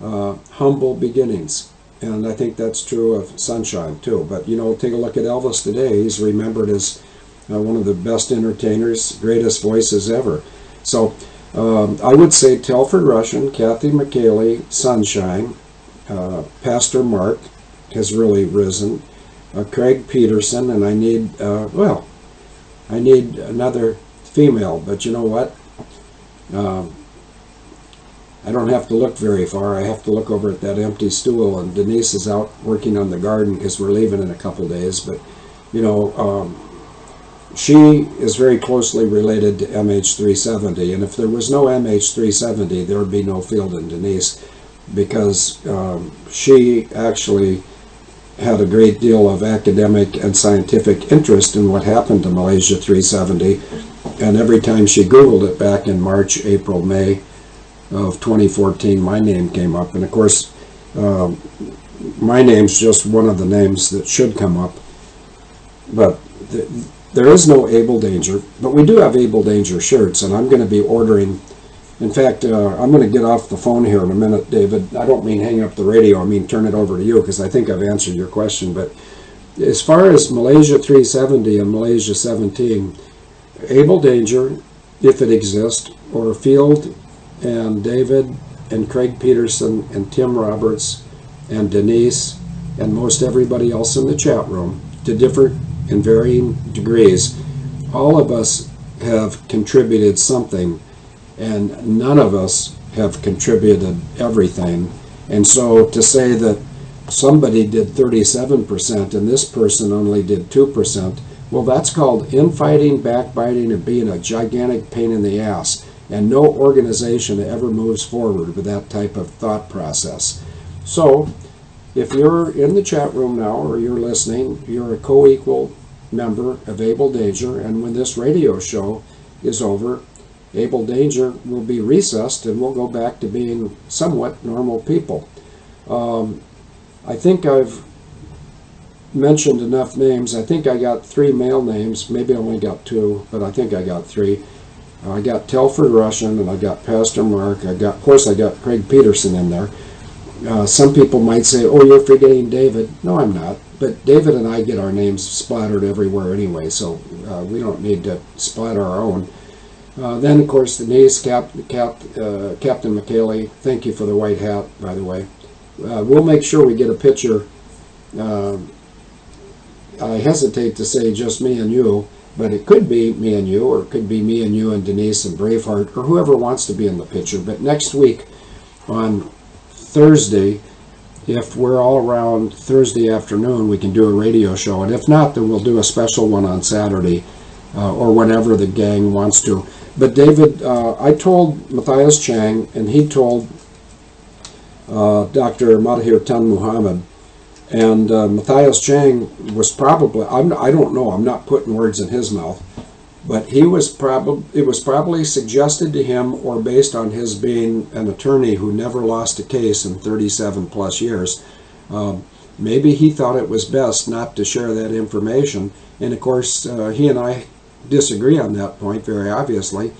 humble beginnings, and I think that's true of Sunshine too. But you know, take a look at Elvis today. He's remembered as one of the best entertainers, greatest voices ever. So I would say Telford Russian, Kathy McKaylee, Sunshine, Pastor Mark has really risen. Craig Peterson, and I need, I need another female, but you know what? I don't have to look very far. I have to look over at that empty stool, and Denise is out working on the garden because we're leaving in a couple days, but you know, she is very closely related to MH370, and if there was no MH370, there would be no Field and Denise, because she actually had a great deal of academic and scientific interest in what happened to Malaysia 370, and every time she Googled it back in March, April, May of 2014, my name came up, and of course my name's just one of the names that should come up, but there is no Able Danger, but we do have Able Danger shirts, and I'm going to be ordering. In fact, I'm going to get off the phone here in a minute, David. I don't mean hang up the radio. I mean turn it over to you, because I think I've answered your question. But as far as Malaysia 370 and Malaysia 17, Able Danger, if it exists, or Field and David and Craig Peterson and Tim Roberts and Denise and most everybody else in the chat room, to differ in varying degrees, all of us have contributed something, and none of us have contributed everything. And so to say that somebody did 37% and this person only did 2%, well, that's called infighting, backbiting, and being a gigantic pain in the ass. And no organization ever moves forward with that type of thought process. So if you're in the chat room now, or you're listening, you're a co-equal member of Able Danger, and when this radio show is over, Able Danger will be recessed and we'll go back to being somewhat normal people. I think I've mentioned enough names. I think I got 3 male names, maybe I only got 2, but I think I got 3. I got Telford Russian, and I got Pastor Mark. Of course I got Craig Peterson in there. Some people might say, oh, you're forgetting David. No, I'm not. But David and I get our names splattered everywhere anyway, so we don't need to splatter our own. Then, of course, Denise, Captain McKaylee, thank you for the white hat, by the way. We'll make sure we get a picture. I hesitate to say just me and you, but it could be me and you, or it could be me and you and Denise and Braveheart, or whoever wants to be in the picture. But next week, on Thursday, if we're all around Thursday afternoon, we can do a radio show. And if not, then we'll do a special one on Saturday, or whenever the gang wants to. But David, I told Matthias Chang, and he told Dr. Madhir Tan Muhammad, and Matthias Chang was probably, I don't know, I'm not putting words in his mouth, but it was probably suggested to him, or based on his being an attorney who never lost a case in 37 plus years, maybe he thought it was best not to share that information. And of course, he and I disagree on that point, very obviously.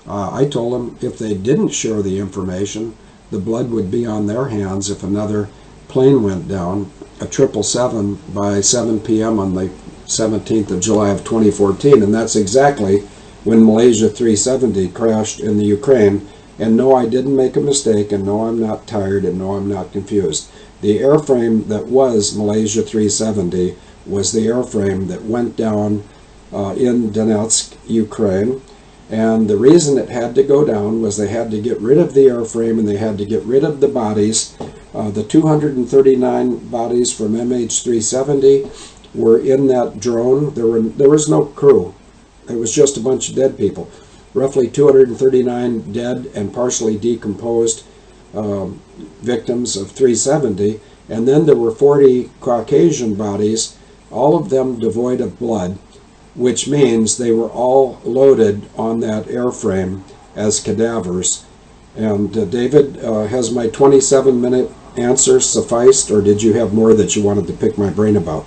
I told him if they didn't share the information, the blood would be on their hands if another plane went down, a 777 by 7 p.m. on the 17th of July of 2014, and that's exactly when Malaysia 370 crashed in the Ukraine. And no, I didn't make a mistake, and no, I'm not tired, and no, I'm not confused. The airframe that was Malaysia 370 was the airframe that went down in Donetsk, Ukraine, and the reason it had to go down was they had to get rid of the airframe, and they had to get rid of the bodies. The 239 bodies from MH370 were in that drone. There was no crew. It was just a bunch of dead people. Roughly 239 dead and partially decomposed victims of 370. And then there were 40 Caucasian bodies, all of them devoid of blood, which means they were all loaded on that airframe as cadavers. And David, has my 27-minute answer sufficed, or did you have more that you wanted to pick my brain about?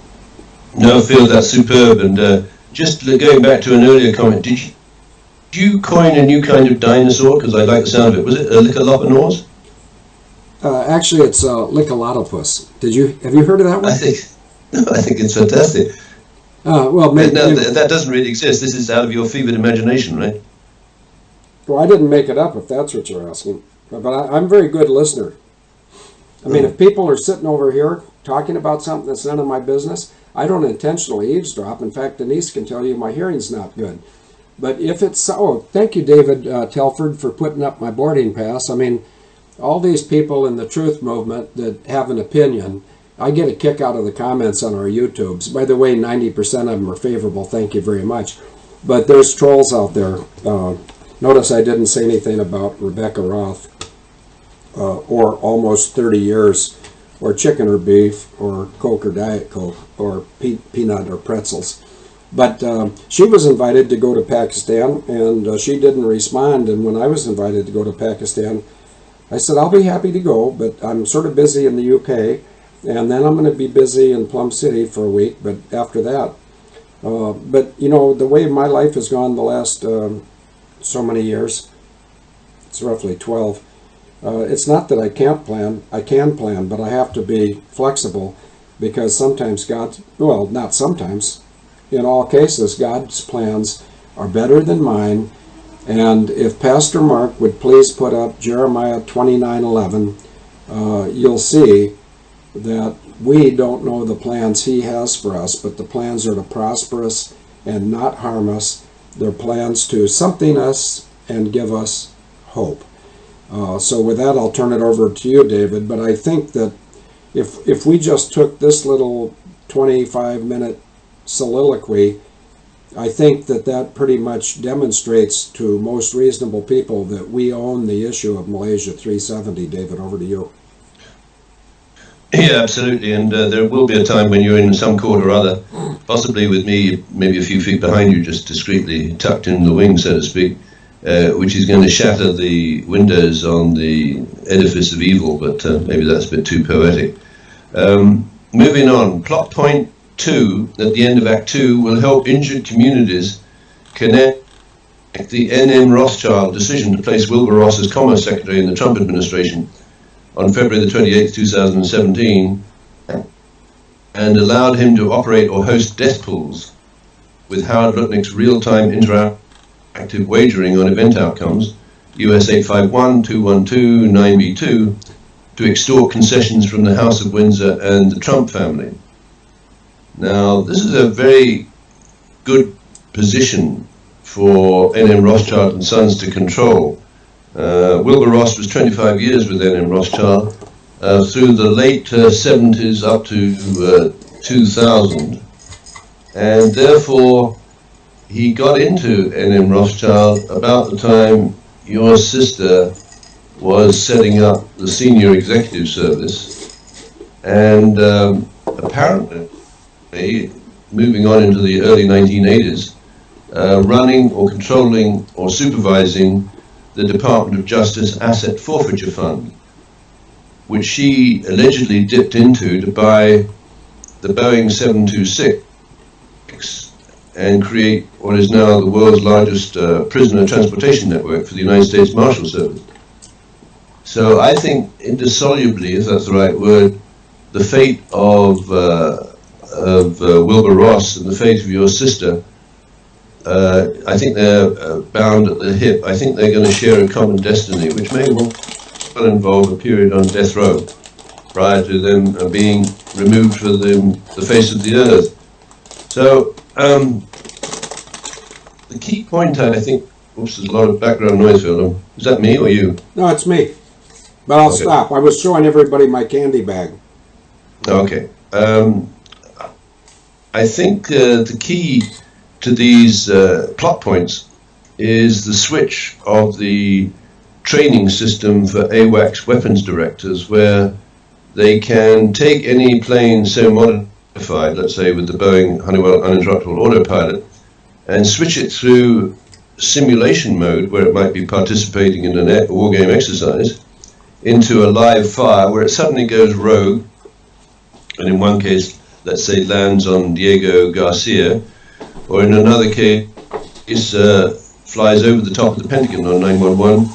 No, I feel that's superb. And just going back to an earlier comment, did you coin a new kind of dinosaur? Because I like the sound of it. Was it a Lickalopanaurs? Actually, it's Lickalotopus. Have you heard of that one? I think it's fantastic. Well, maybe that doesn't really exist. This is out of your fevered imagination, right? Well, I didn't make it up, if that's what you're asking. But I'm a very good listener. I mean, if people are sitting over here talking about something that's none of my business, I don't intentionally eavesdrop. In fact, Denise can tell you my hearing's not good. But if it's, oh, thank you, David Telford, for putting up my boarding pass. I mean, all these people in the truth movement that have an opinion, I get a kick out of the comments on our YouTubes. By the way, 90% of them are favorable. Thank you very much. But there's trolls out there. Notice I didn't say anything about Rebecca Roth, or almost 30 years, or chicken or beef, or Coke or Diet Coke, or peanut or pretzels. But she was invited to go to Pakistan, and she didn't respond. And when I was invited to go to Pakistan, I said, I'll be happy to go, but I'm sort of busy in the UK, and then I'm going to be busy in Plum City for a week, but after that. But, you know, the way my life has gone the last so many years, it's roughly 12, it's not that I can't plan. I can plan, but I have to be flexible, because sometimes God's, well, not sometimes, in all cases, God's plans are better than mine. And if Pastor Mark would please put up Jeremiah 29:11, you'll see that we don't know the plans he has for us, but the plans are to prosper us and not harm us. They're plans to something us and give us hope. So with that, I'll turn it over to you, David. But I think that if we just took this little 25-minute soliloquy, I think that pretty much demonstrates to most reasonable people that we own the issue of Malaysia 370. David, over to you. Yeah, absolutely. And there will be a time when you're in some court or other, possibly with me maybe a few feet behind you, just discreetly tucked in the wing, so to speak, which is going to shatter the windows on the edifice of evil, but maybe that's a bit too poetic. Moving on, plot point 2 at the end of Act 2 will help injured communities connect the NM Rothschild decision to place Wilbur Ross as Commerce Secretary in the Trump administration on February the 28th, 2017, and allowed him to operate or host death pools with Howard Lutnick's real-time interactive wagering on event outcomes, US 851, 212, 9B2, to extort concessions from the House of Windsor and the Trump family. Now, this is a very good position for NM Rothschild and Sons to control. Wilbur Ross was 25 years with NM Rothschild through the late 70s up to 2000, and therefore he got into NM Rothschild about the time your sister was setting up the senior executive service, and apparently moving on into the early 1980s, running or controlling or supervising the Department of Justice Asset Forfeiture Fund, which she allegedly dipped into to buy the Boeing 726 and create what is now the world's largest prisoner transportation network for the United States Marshal Service. So I think indissolubly, if that's the right word, the fate of Wilbur Ross and the fate of your sister, I think they're bound at the hip. I think they're going to share a common destiny, which may well involve a period on death row prior to them being removed from the face of the earth. So the key point, I think, oops, there's a lot of background noise, Phil. Is that me or you? No, it's me. But I'll stop. I was showing everybody my candy bag. Okay. I think the key to these plot points is the switch of the training system for AWACS weapons directors, where they can take any plane so modified, let's say with the Boeing Honeywell uninterruptible autopilot, and switch it through simulation mode, where it might be participating in a war game exercise, into a live fire where it suddenly goes rogue, and in one case, let's say, lands on Diego Garcia, or in another case, flies over the top of the Pentagon on 911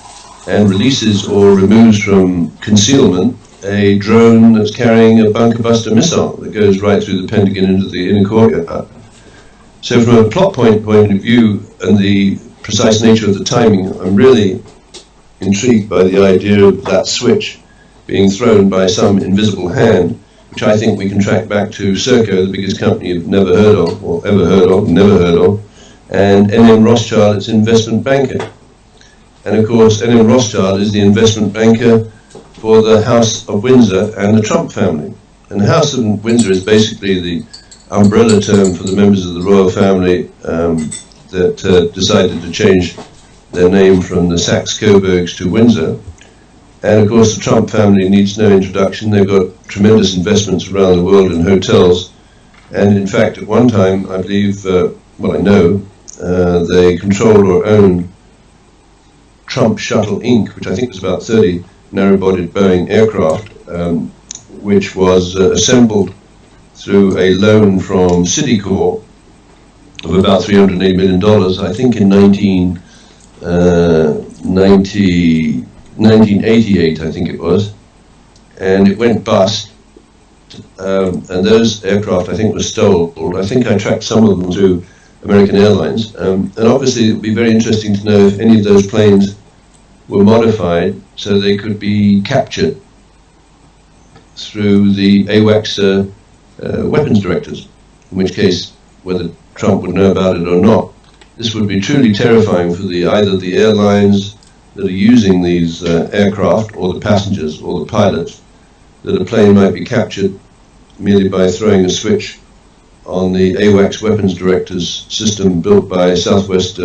and releases or removes from concealment a drone that's carrying a bunker buster missile that goes right through the Pentagon into the inner courtyard. So from a plot point of view and the precise nature of the timing, I'm really intrigued by the idea of that switch being thrown by some invisible hand, which I think we can track back to Serco, the biggest company you've never heard of, or ever heard of, never heard of, and NM Rothschild, its investment banker. And of course, NM Rothschild is the investment banker for the House of Windsor and the Trump family. And the House of Windsor is basically the umbrella term for the members of the royal family that decided to change their name from the Saxe-Coburgs to Windsor. And of course, the Trump family needs no introduction. They've got tremendous investments around the world in hotels. And in fact, at one time, I believe, well, I know, they control or own Trump Shuttle Inc., which I think was about 30 narrow-bodied Boeing aircraft, which was assembled through a loan from Citicorp of about $380 million, I think in 1988, I think it was, and it went bust, and those aircraft, I think, were stolen. I think I tracked some of them through American Airlines, and obviously it would be very interesting to know if any of those planes were modified so they could be captured through the AWACS weapons directors, in which case, whether Trump would know about it or not, this would be truly terrifying for either the airlines that are using these aircraft, or the passengers, or the pilots, that a plane might be captured merely by throwing a switch on the AWACS weapons directors system built by Southwest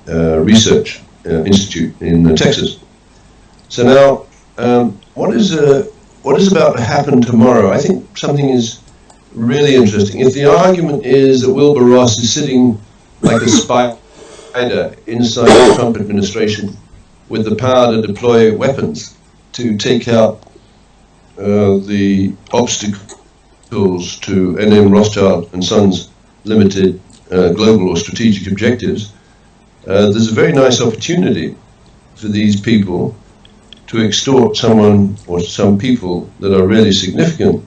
Research Institute in Texas. So now, what is about to happen tomorrow? I think something is really interesting. If the argument is that Wilbur Ross is sitting like a spider inside the Trump administration with the power to deploy weapons to take out the obstacles to NM Rothschild and Sons Ltd global or strategic objectives, there's a very nice opportunity for these people to extort someone or some people that are really significant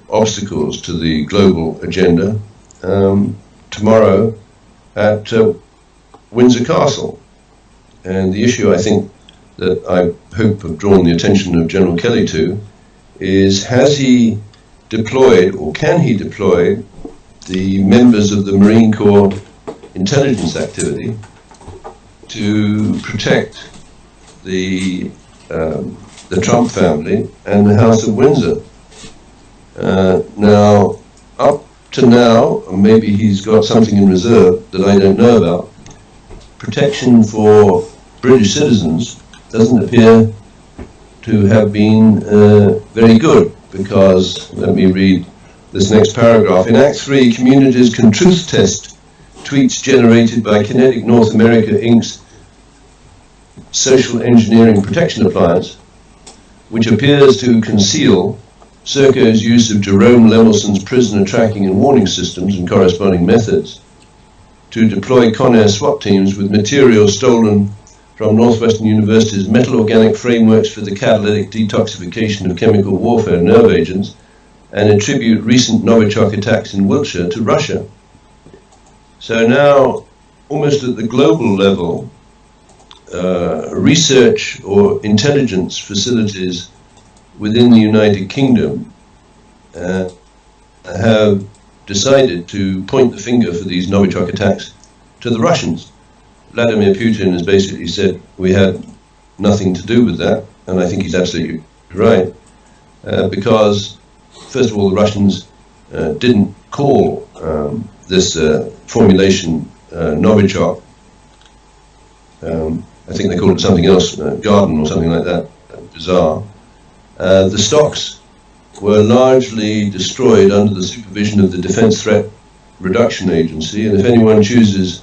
obstacles to the global agenda tomorrow at Windsor Castle. And the issue, I think, that I hope have drawn the attention of General Kelly to is, has he deployed, or can he deploy, the members of the Marine Corps intelligence activity to protect the Trump family and the House of Windsor? Now, up to now, or maybe he's got something in reserve that I don't know about, protection for British citizens doesn't appear to have been very good, because, let me read this next paragraph. In Act 3, communities can truth test tweets generated by Kinetic North America Inc.'s social engineering protection appliance, which appears to conceal Serco's use of Jerome Lemelson's prisoner tracking and warning systems and corresponding methods to deploy Conair SWAT teams with material stolen from Northwestern University's metal organic frameworks for the catalytic detoxification of chemical warfare nerve agents, and attribute recent Novichok attacks in Wiltshire to Russia. So now, almost at the global level, research or intelligence facilities within the United Kingdom have decided to point the finger for these Novichok attacks to the Russians. Vladimir Putin has basically said we had nothing to do with that, and I think he's absolutely right, because first of all, the Russians didn't call this formulation Novichok. I think they called it something else, Garden or something like that, bizarre. The stocks were largely destroyed under the supervision of the Defense Threat Reduction Agency, and if anyone chooses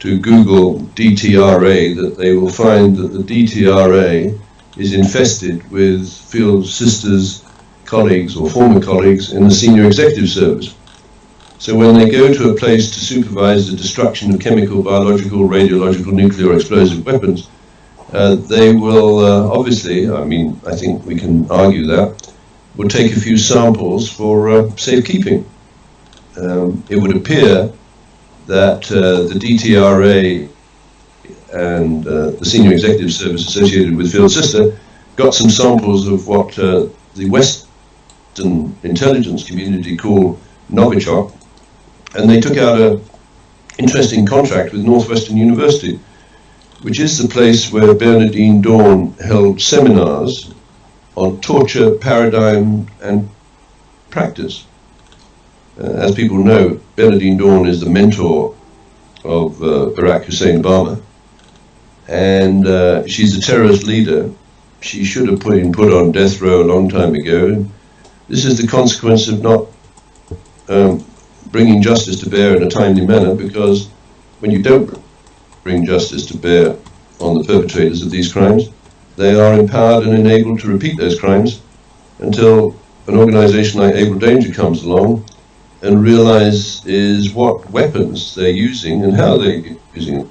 to Google DTRA, that they will find that the DTRA is infested with field sisters, colleagues or former colleagues in the senior executive service. So when they go to a place to supervise the destruction of chemical, biological, radiological, nuclear, or explosive weapons, they will obviously, I mean, I think we can argue that, will take a few samples for safekeeping. It would appear that the DTRA and the senior executive service associated with Field Sister got some samples of what the Western intelligence community call Novichok, and they took out an interesting contract with Northwestern University, which is the place where Bernardine Dawn held seminars on torture, paradigm, and practice. As people know, Bernardine Dawn is the mentor of Barack Hussein Obama, and she's a terrorist leader. She should have been put on death row a long time ago. This is the consequence of not bringing justice to bear in a timely manner, because when you don't bring justice to bear on the perpetrators of these crimes, they are empowered and enabled to repeat those crimes until an organization like Able Danger comes along and realizes what weapons they're using and how they're using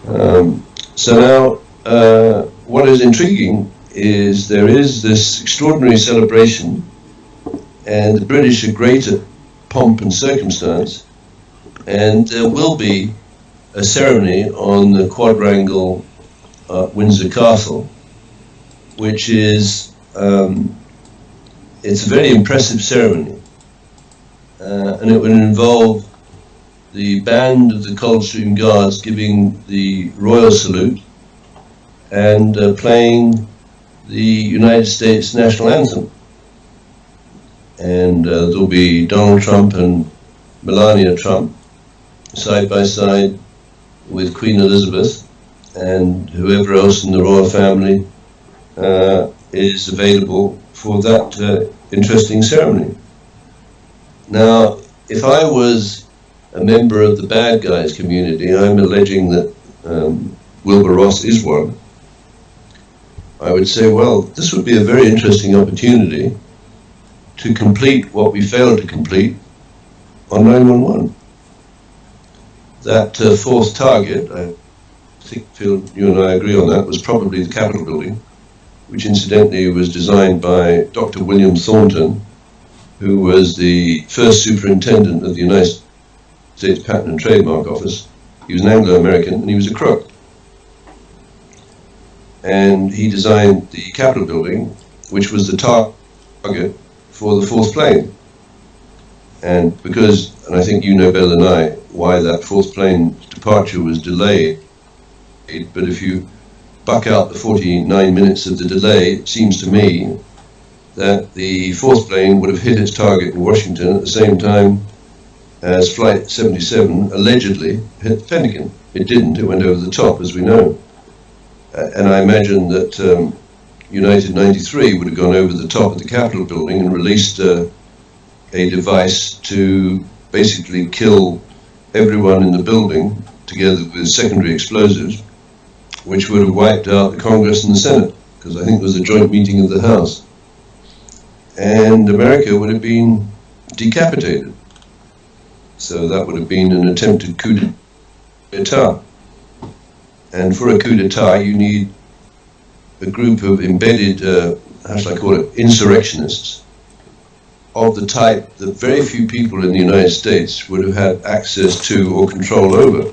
them. So now, what is intriguing is there is this extraordinary celebration, and the British are great at pomp and circumstance, and there will be a ceremony on the quadrangle at Windsor Castle, which is, it's a very impressive ceremony, and it will involve the band of the Coldstream Guards giving the royal salute and playing the United States national anthem. And there'll be Donald Trump and Melania Trump side by side with Queen Elizabeth, and whoever else in the royal family is available for that interesting ceremony. Now, if I was a member of the bad guys community, I'm alleging that Wilbur Ross is one, I would say, well, this would be a very interesting opportunity to complete what we failed to complete on 911. That fourth target, I think, Phil, you and I agree on that, was probably the Capitol building, which incidentally was designed by Dr. William Thornton, who was the first superintendent of the United States Patent and Trademark Office. He was an Anglo-American and he was a crook. And he designed the Capitol building, which was the target for the fourth plane. And because, and I think you know better than I, why that fourth plane departure was delayed, but if you buck out the 49 minutes of the delay, it seems to me that the fourth plane would have hit its target in Washington at the same time as Flight 77 allegedly hit the Pentagon. It didn't, it went over the top, as we know. And I imagine that United 93 would have gone over the top of the Capitol building and released a device to basically kill everyone in the building together with secondary explosives, which would have wiped out the Congress and the Senate, because I think it was a joint meeting of the House. And America would have been decapitated. So that would have been an attempted coup d'etat. And for a coup d'etat, you need a group of embedded, how shall I call it, insurrectionists of the type that very few people in the United States would have had access to or control over.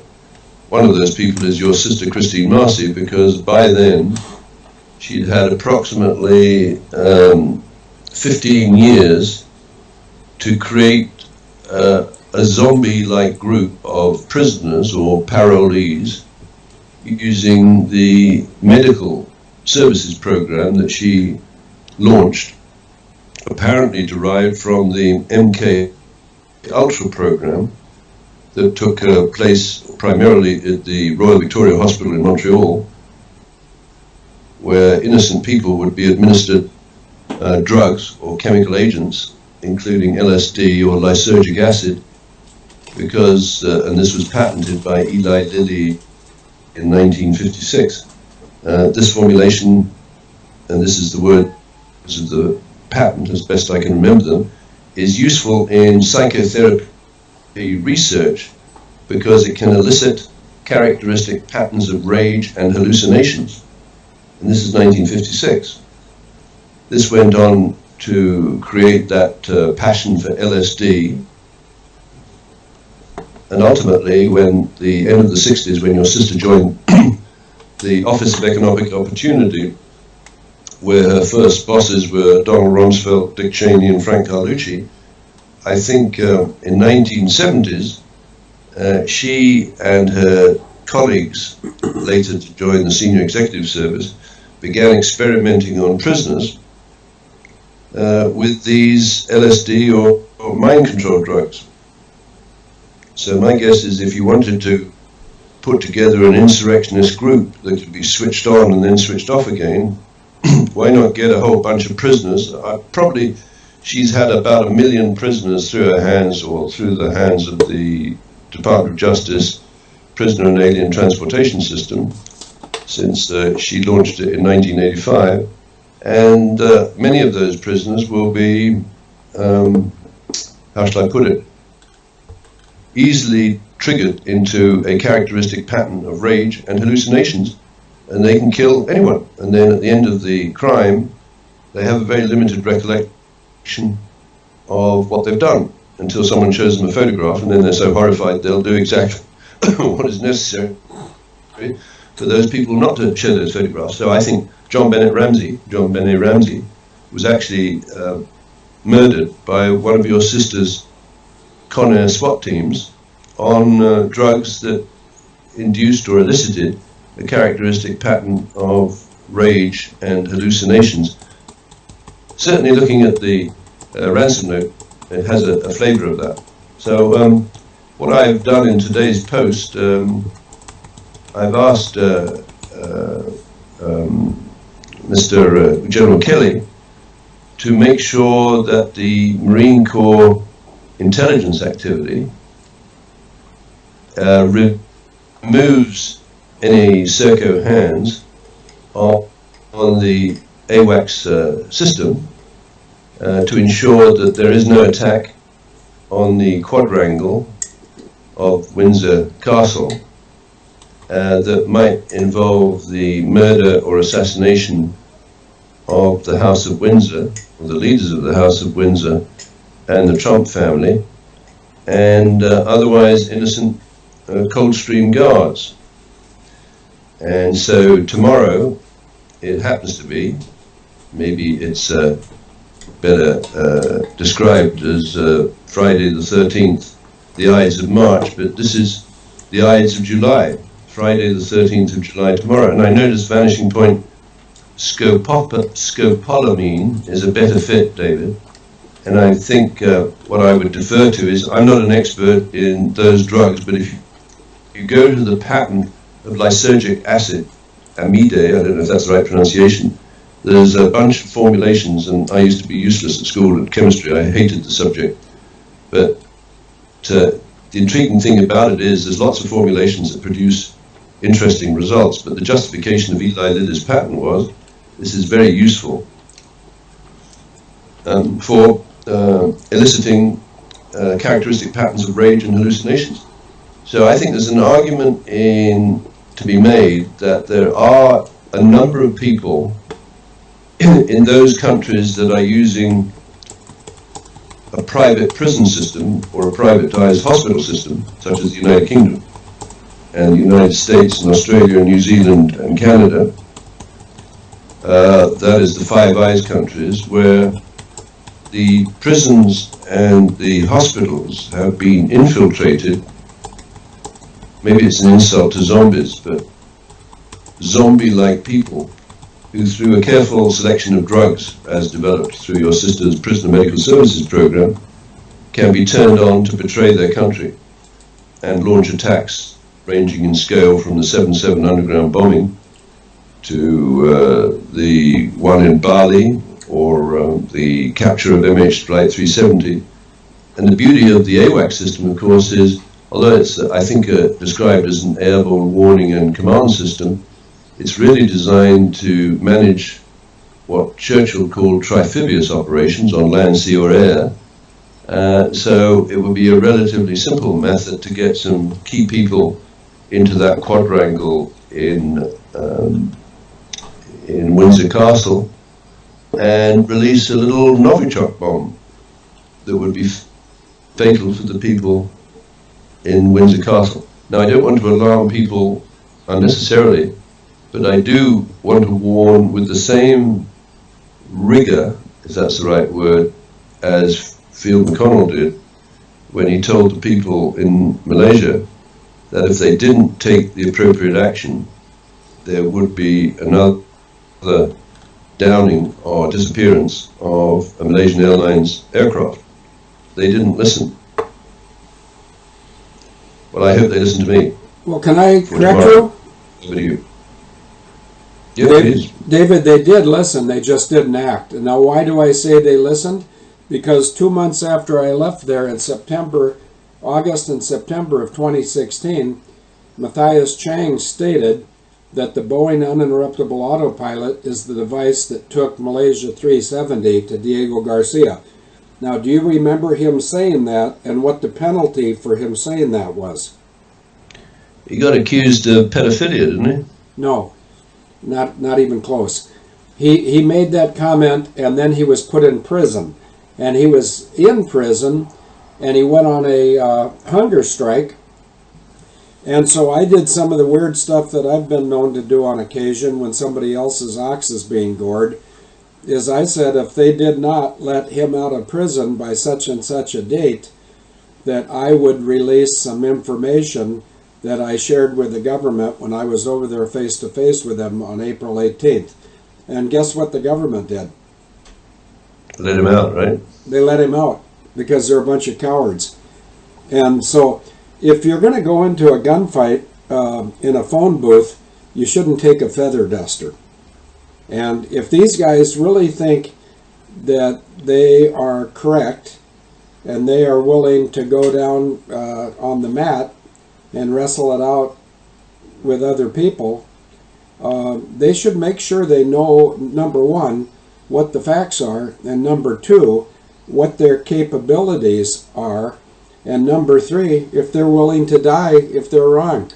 One of those people is your sister Christine Marcy, because by then she'd had approximately 15 years to create a zombie-like group of prisoners or parolees using the medical services program that she launched, apparently derived from the MK Ultra program that took place primarily at the Royal Victoria Hospital in Montreal, where innocent people would be administered drugs or chemical agents, including LSD or lysergic acid, because, and this was patented by Eli Lilly in 1956, this formulation, and this is the word, this is the patent as best I can remember them, is useful in psychotherapy research because it can elicit characteristic patterns of rage and hallucinations. And this is 1956. This went on to create that passion for LSD. And ultimately, when the end of the 60s, when your sister joined the Office of Economic Opportunity, where her first bosses were Donald Rumsfeld, Dick Cheney, and Frank Carlucci, I think in 1970s, she and her colleagues, later to join the senior executive service, began experimenting on prisoners with these LSD or mind control drugs. So my guess is if you wanted to put together an insurrectionist group that could be switched on and then switched off again, why not get a whole bunch of prisoners? Probably she's had about 1 million prisoners through her hands or through the hands of the Department of Justice Prisoner and Alien Transportation System since she launched it in 1985. And many of those prisoners will be, how shall I put it, easily triggered into a characteristic pattern of rage and hallucinations, and they can kill anyone. And then at the end of the crime, they have a very limited recollection of what they've done until someone shows them a photograph, and then they're so horrified they'll do exactly what is necessary for those people not to show those photographs. So I think John Benet Ramsey was actually murdered by one of your sister's Con Air SWAT teams on drugs that induced or elicited a characteristic pattern of rage and hallucinations. Certainly looking at the ransom note, it has a flavor of that. So what I've done in today's post, I've asked Mr. General Kelly to make sure that the Marine Corps intelligence activity removes any Serco hands on the AWACS system to ensure that there is no attack on the quadrangle of Windsor Castle that might involve the murder or assassination of the House of Windsor, or the leaders of the House of Windsor and the Trump family, and otherwise innocent Coldstream Guards. And so tomorrow, it happens to be, maybe it's better described as Friday the 13th, the Ides of March, but this is the Ides of July, Friday the 13th of July tomorrow. And I notice Vanishing Point scopolamine is a better fit, David. And I think what I would defer to is, I'm not an expert in those drugs, but if you go to the patent of lysergic acid, amide, I don't know if that's the right pronunciation, there's a bunch of formulations, and I used to be useless at school at chemistry, I hated the subject, but the intriguing thing about it is there's lots of formulations that produce interesting results, but the justification of Eli Lilly's patent was, this is very useful for eliciting characteristic patterns of rage and hallucinations. So I think there's an argument to be made that there are a number of people in those countries that are using a private prison system or a privatized hospital system, such as the United Kingdom and the United States and Australia and New Zealand and Canada. That is the Five Eyes countries, where the prisons and the hospitals have been infiltrated. Maybe it's an insult to zombies, but zombie-like people who, through a careful selection of drugs, as developed through your sister's Prisoner Medical Services program, can be turned on to betray their country and launch attacks ranging in scale from the 7/7 underground bombing to the one in Bali, or the capture of MH Flight 370. And the beauty of the AWACS system, of course, is, although it's, I think, described as an airborne warning and command system, it's really designed to manage what Churchill called trifibious operations on land, sea, or air. So it would be a relatively simple method to get some key people into that quadrangle in Windsor Castle and release a little Novichok bomb that would be fatal for the people in Windsor Castle. Now, I don't want to alarm people unnecessarily, but I do want to warn with the same rigor, if that's the right word, as Field McConnell did when he told the people in Malaysia that if they didn't take the appropriate action, there would be another downing or disappearance of a Malaysian Airlines aircraft. They didn't listen. Well, I hope they listen to me. Well, can I correct you? With you. Yeah, please. David, they did listen, they just didn't act. And now, why do I say they listened? Because 2 months after I left there in August and September of 2016, Matthias Chang stated that the Boeing uninterruptible autopilot is the device that took Malaysia 370 to Diego Garcia. Now, do you remember him saying that, and what the penalty for him saying that was? He got accused of pedophilia, didn't he? No, not even close. He made that comment, and then he was put in prison. And he was in prison, and he went on a hunger strike. And so I did some of the weird stuff that I've been known to do on occasion when somebody else's ox is being gored, is I said if they did not let him out of prison by such and such a date, that I would release some information that I shared with the government when I was over there face-to-face with them on April 18th. And guess what the government did? Let him out, right? They let him out because they're a bunch of cowards. And so if you're going to go into a gunfight in a phone booth, you shouldn't take a feather duster. And if these guys really think that they are correct and they are willing to go down on the mat and wrestle it out with other people, they should make sure they know, number one, what the facts are, and number two, what their capabilities are, and number three, if they're willing to die if they're wrong.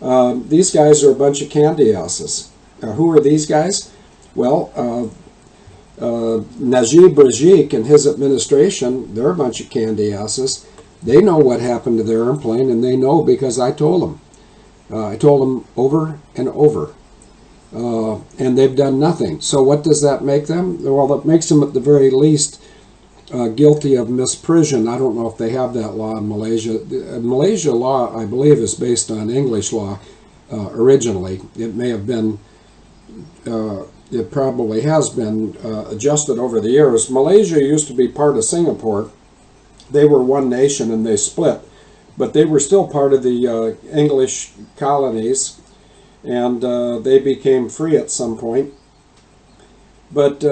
These guys are a bunch of candy asses. Who are these guys? Well, Najib Razak and his administration, they're a bunch of candy asses. They know what happened to their airplane, and they know because I told them. I told them over and over. And they've done nothing. So what does that make them? Well, it makes them at the very least guilty of misprision. I don't know if they have that law in Malaysia. Malaysia law, I believe, is based on English law originally. It may have been, it probably has been adjusted over the years. Malaysia used to be part of Singapore. They were one nation and they split, but they were still part of the English colonies, and they became free at some point. But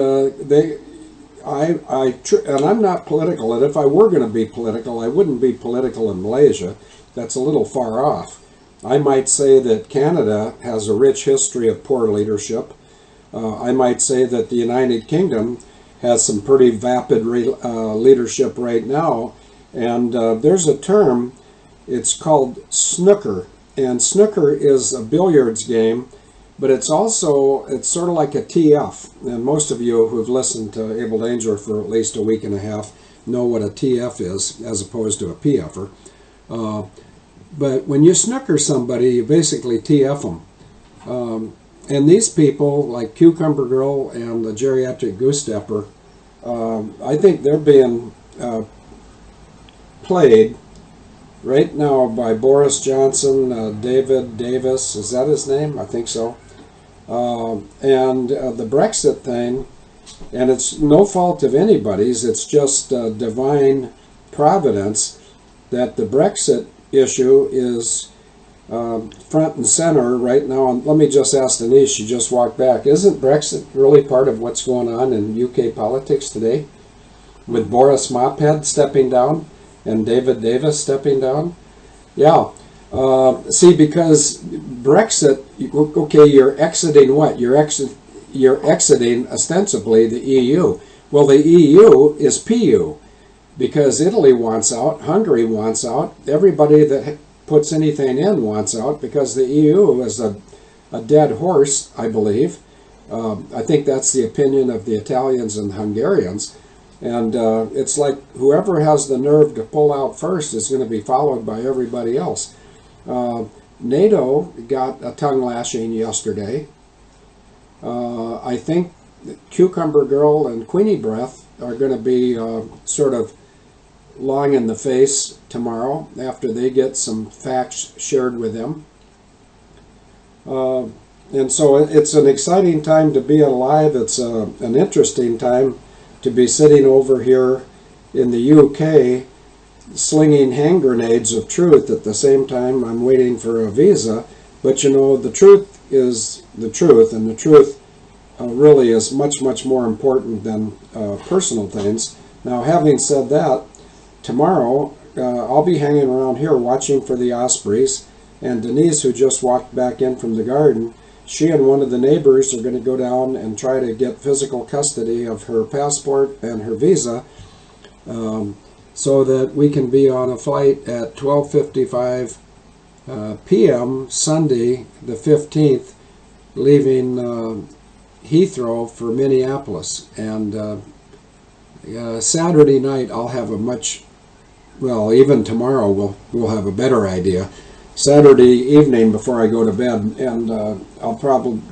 and I'm not political, and if I were going to be political, I wouldn't be political in Malaysia. That's a little far off. I might say that Canada has a rich history of poor leadership. I might say that the United Kingdom has some pretty vapid leadership right now. And there's a term, it's called snooker. And snooker is a billiards game, but it's sort of like a TF. And most of you who've listened to Able Danger for at least a week and a half know what a TF is, as opposed to a PFer. But when you snooker somebody, you basically TF them. And these people, like Cucumber Girl and the Geriatric Goose Stepper, I think they're being played right now by Boris Johnson, David Davis, is that his name? I think so. And the Brexit thing, and it's no fault of anybody's, it's just divine providence that the Brexit issue is front and center right now. And let me just ask Denise, she just walked back, isn't Brexit really part of what's going on in UK politics today? With Boris Mophead stepping down and David Davis stepping down? Yeah. See, because Brexit, okay, you're exiting what? You're exiting ostensibly the EU. Well, the EU is PU, because Italy wants out, Hungary wants out, everybody that puts anything in wants out, because the EU is a dead horse, I believe. I think that's the opinion of the Italians and Hungarians. And it's like whoever has the nerve to pull out first is going to be followed by everybody else. NATO got a tongue lashing yesterday. I think Cucumber Girl and Queenie Breath are going to be sort of long in the face tomorrow after they get some facts shared with them. And so it's an exciting time to be alive. It's an interesting time to be sitting over here in the UK slinging hand grenades of truth at the same time I'm waiting for a visa. But you know, the truth is the truth, and the truth really is much, much more important than personal things. Now, having said that, tomorrow I'll be hanging around here watching for the ospreys, and Denise, who just walked back in from the garden, she and one of the neighbors are going to go down and try to get physical custody of her passport and her visa, so that we can be on a flight at 12:55 p.m. Sunday the 15th, leaving Heathrow for Minneapolis. And Saturday night I'll have a much, well, even tomorrow we'll have a better idea. Saturday evening before I go to bed, and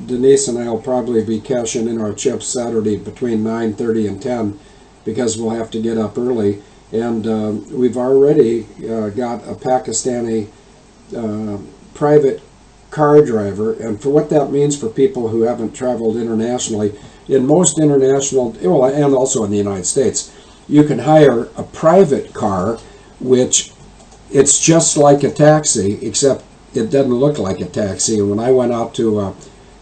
Denise and I will probably be cashing in our chips Saturday between 9:30 and 10, because we'll have to get up early. And we've already got a Pakistani private car driver, and for what that means for people who haven't traveled internationally, in most international, well, and also in the United States, you can hire a private car, which it's just like a taxi, except it doesn't look like a taxi. And when I went out to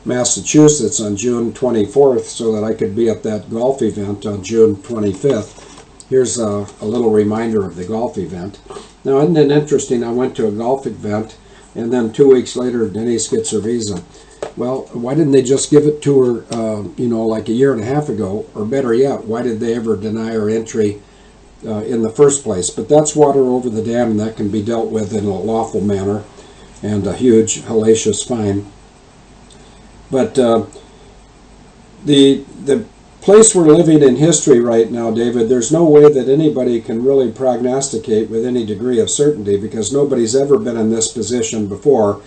Massachusetts on June 24th so that I could be at that golf event on June 25th, here's a little reminder of the golf event. Now, isn't it interesting? I went to a golf event, and then 2 weeks later, Denise gets her visa. Well, why didn't they just give it to her, like a year and a half ago? Or better yet, why did they ever deny her entry in the first place? But that's water over the dam, and that can be dealt with in a lawful manner. and a huge hellacious fine. But the place we're living in history right now, David, there's no way that anybody can really prognosticate with any degree of certainty, because nobody's ever been in this position before,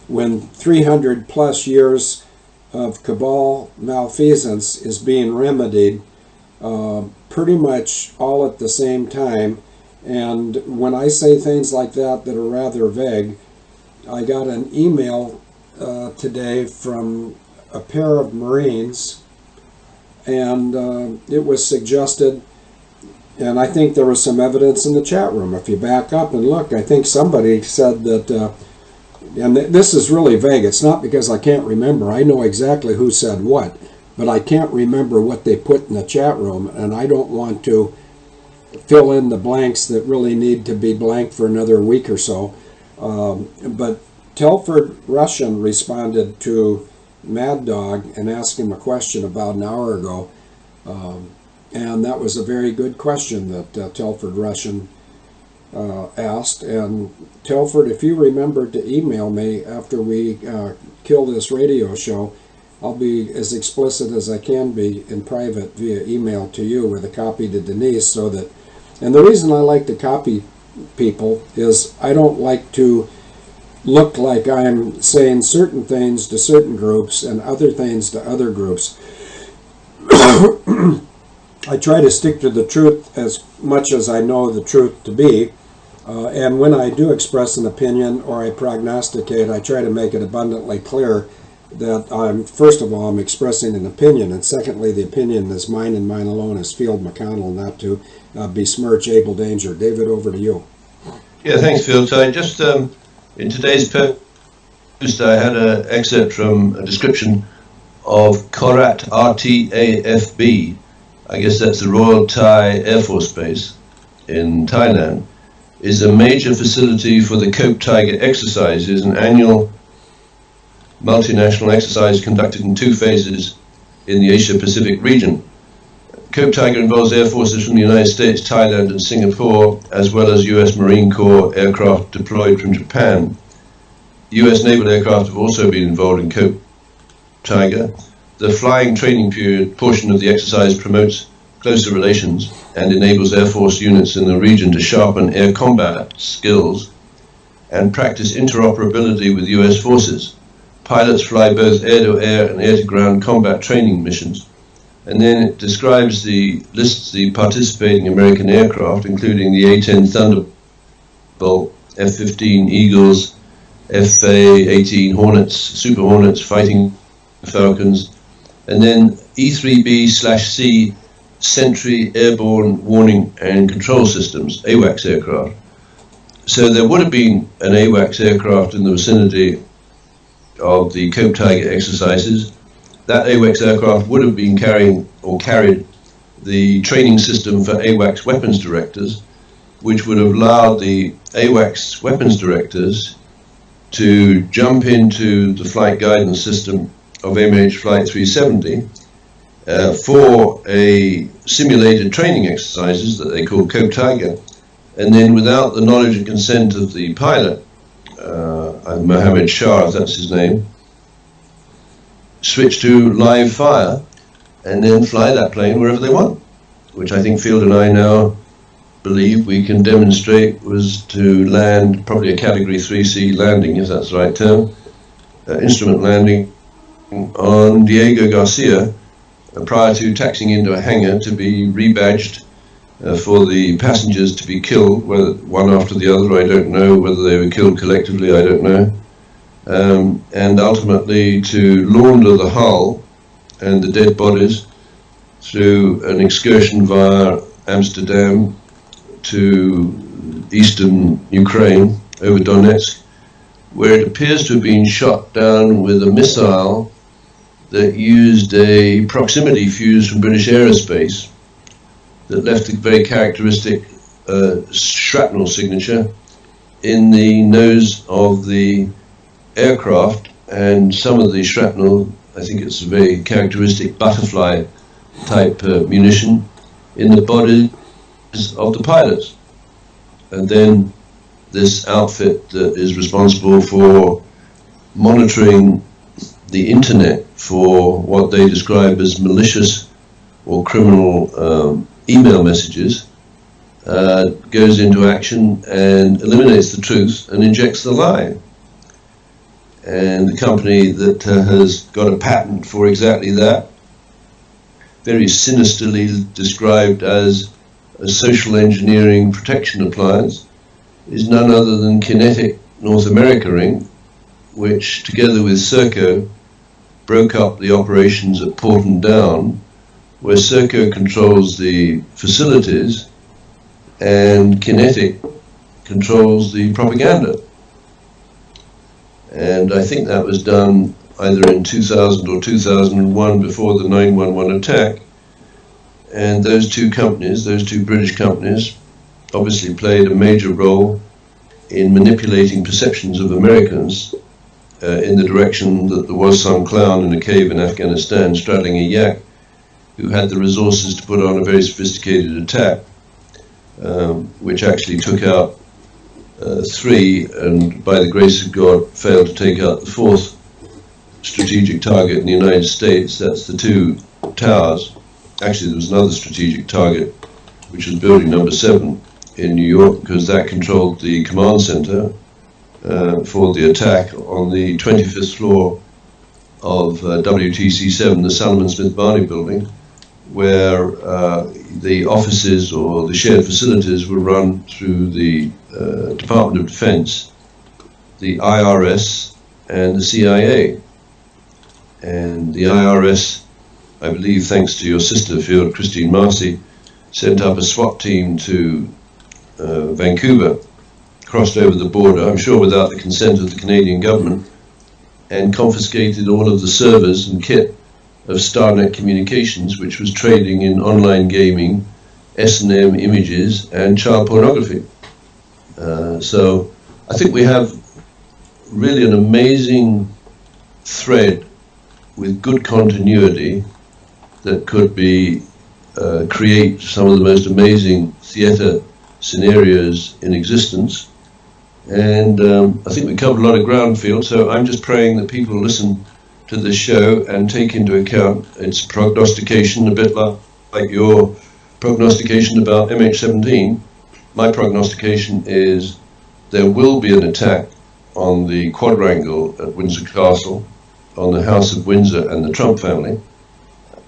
when 300 plus years of cabal malfeasance is being remedied pretty much all at the same time. And when I say things like that that are rather vague, I got an email today from a pair of Marines, and it was suggested, and I think there was some evidence in the chat room. If you back up and look, I think somebody said that, and this is really vague, it's not because I can't remember, I know exactly who said what, but I can't remember what they put in the chat room, and I don't want to fill in the blanks that really need to be blank for another week or so. But Telford Russian responded to Mad Dog and asked him a question about an hour ago, and that was a very good question that Telford Russian asked. And Telford, if you remember to email me after we kill this radio show, I'll be as explicit as I can be in private via email to you with a copy to Denise, so that, and the reason I like to copy people is I don't like to look like I'm saying certain things to certain groups and other things to other groups. I try to stick to the truth as much as I know the truth to be, and when I do express an opinion or I prognosticate, I try to make it abundantly clear that first of all, I'm expressing an opinion, and secondly, the opinion is mine and mine alone, as Field McConnell, not to besmirch Abel Danger. David, over to you. Yeah, thanks, Phil. So I just, in today's post, I had an excerpt from a description of Korat RTAFB. I guess that's the Royal Thai Air Force Base in Thailand, is a major facility for the Cope Tiger exercises, an annual multinational exercise conducted in 2 phases in the Asia-Pacific region. Cope Tiger involves air forces from the United States, Thailand and Singapore, as well as US Marine Corps aircraft deployed from Japan. US naval aircraft have also been involved in Cope Tiger. The flying training period portion of the exercise promotes closer relations and enables Air Force units in the region to sharpen air combat skills and practice interoperability with US forces. Pilots fly both air-to-air and air-to-ground combat training missions. And then it lists the participating American aircraft, including the A-10 Thunderbolt, F-15 Eagles, FA-18 Hornets, Super Hornets, Fighting Falcons, and then E-3B/C Sentry Airborne Warning and Control Systems, AWACS aircraft. So there would have been an AWACS aircraft in the vicinity of the Cope Tiger exercises. That AWACS aircraft would have been carried the training system for AWACS weapons directors, which would have allowed the AWACS weapons directors to jump into the flight guidance system of MH Flight 370 for a simulated training exercises that they call Cope Tiger, and then without the knowledge and consent of the pilot, Mohammed Shah, if that's his name, switch to live fire and then fly that plane wherever they want, which I think Field and I now believe we can demonstrate was to land probably a Category 3C landing, if that's the right term, instrument landing on Diego Garcia prior to taxiing into a hangar to be rebadged for the passengers to be killed, whether one after the other, I don't know, whether they were killed collectively, I don't know, and ultimately to launder the hull and the dead bodies through an excursion via Amsterdam to eastern Ukraine over Donetsk, where it appears to have been shot down with a missile that used a proximity fuse from British Aerospace that left a very characteristic shrapnel signature in the nose of the aircraft, and some of the shrapnel, I think it's a very characteristic butterfly type munition, in the bodies of the pilots. And then this outfit that is responsible for monitoring the internet for what they describe as malicious or criminal email messages, goes into action and eliminates the truth and injects the lie. And the company that has got a patent for exactly that, very sinisterly described as a social engineering protection appliance, is none other than QinetiQ North America Inc., which together with Serco broke up the operations at Porton Down, where Serco controls the facilities and QinetiQ controls the propaganda. And I think that was done either in 2000 or 2001 before the 9/11 attack. And those two companies, those two British companies, obviously played a major role in manipulating perceptions of Americans in the direction that there was some clown in a cave in Afghanistan straddling a yak who had the resources to put on a very sophisticated attack, which actually took out three, and by the grace of God failed to take out the fourth strategic target in the United States. That's the two towers. Actually, there was another strategic target, which was building number 7 in New York, because that controlled the command center for the attack on the 25th floor of WTC-7, the Salomon Smith Barney building, where the offices or the shared facilities were run through the Department of Defense, the IRS, and the CIA. And the IRS, I believe, thanks to your sister field, Christine Marcy, sent up a SWAT team to Vancouver, crossed over the border, I'm sure without the consent of the Canadian government, and confiscated all of the servers and kit of Starnet Communications, which was trading in online gaming, S&M images, and child pornography. So I think we have really an amazing thread with good continuity that could be create some of the most amazing theater scenarios in existence. And I think we covered a lot of ground, Field, so I'm just praying that people listen to this show and take into account its prognostication, a bit like your prognostication about MH17. My prognostication is there will be an attack on the quadrangle at Windsor Castle, on the House of Windsor and the Trump family,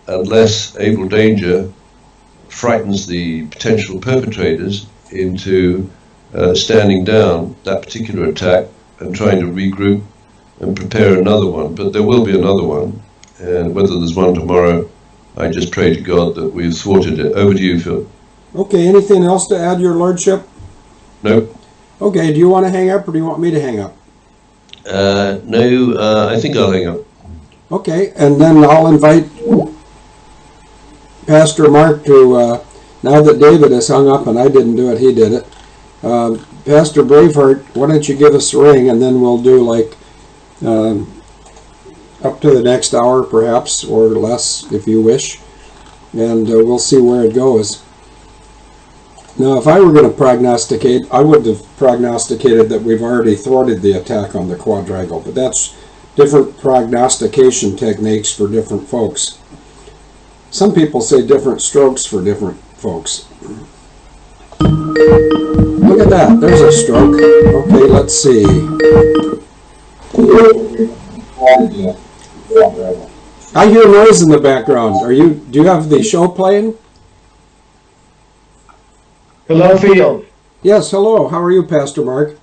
unless Abel Danger frightens the potential perpetrators into standing down that particular attack and trying to regroup and prepare another one. But there will be another one, and whether there's one tomorrow, I just pray to God that we've thwarted it. Over to you, Phil. Okay, anything else to add, Your Lordship? No. Okay, do you want to hang up or do you want me to hang up? No, I think I'll hang up. Okay, and then I'll invite Pastor Mark to, now that David has hung up and I didn't do it, he did it. Pastor Braveheart, why don't you give us a ring, and then we'll do like up to the next hour perhaps, or less if you wish, and we'll see where it goes. Now, if I were going to prognosticate, I would have prognosticated that we've already thwarted the attack on the quadrangle, but that's different prognostication techniques for different folks. Some people say different strokes for different folks. Look at that, there's a stroke. Okay, let's see. I hear noise in the background. Do you have the show playing? Hello, Field. Yes, hello. How are you, Pastor Mark?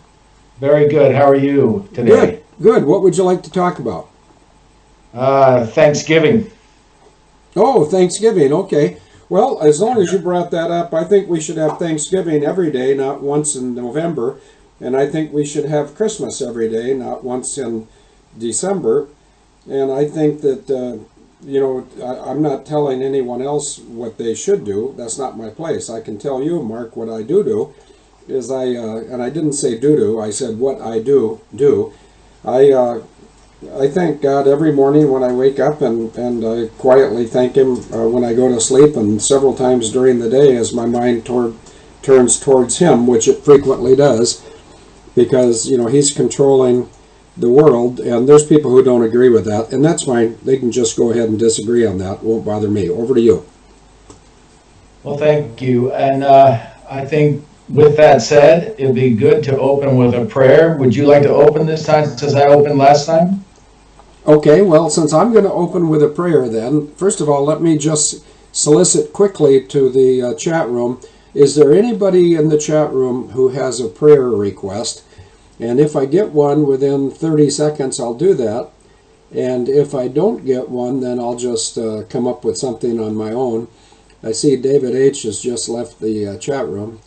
Very good. How are you today? Good. What would you like to talk about? Thanksgiving. Oh, Thanksgiving. Okay. Well, as long as you brought that up, I think we should have Thanksgiving every day, not once in November. And I think we should have Christmas every day, not once in December. And I think that, I'm not telling anyone else what they should do. That's not my place. I can tell you, Mark, what I do is and I didn't say do, I said what I do. I thank God every morning when I wake up, and I quietly thank Him when I go to sleep, and several times during the day as my mind turns towards Him, which it frequently does. because, you know, he's controlling the world, and there's people who don't agree with that, and that's fine. They can just go ahead and disagree on that. It won't bother me. Over to you. Well, thank you. And I think with that said, it'd be good to open with a prayer. Would you like to open this time since I opened last time? Okay, well, since I'm going to open with a prayer then, first of all, let me just solicit quickly to the chat room. Is there anybody in the chat room who has a prayer request? And if I get one within 30 seconds, I'll do that. And if I don't get one, then I'll just come up with something on my own. I see David H. has just left the chat room.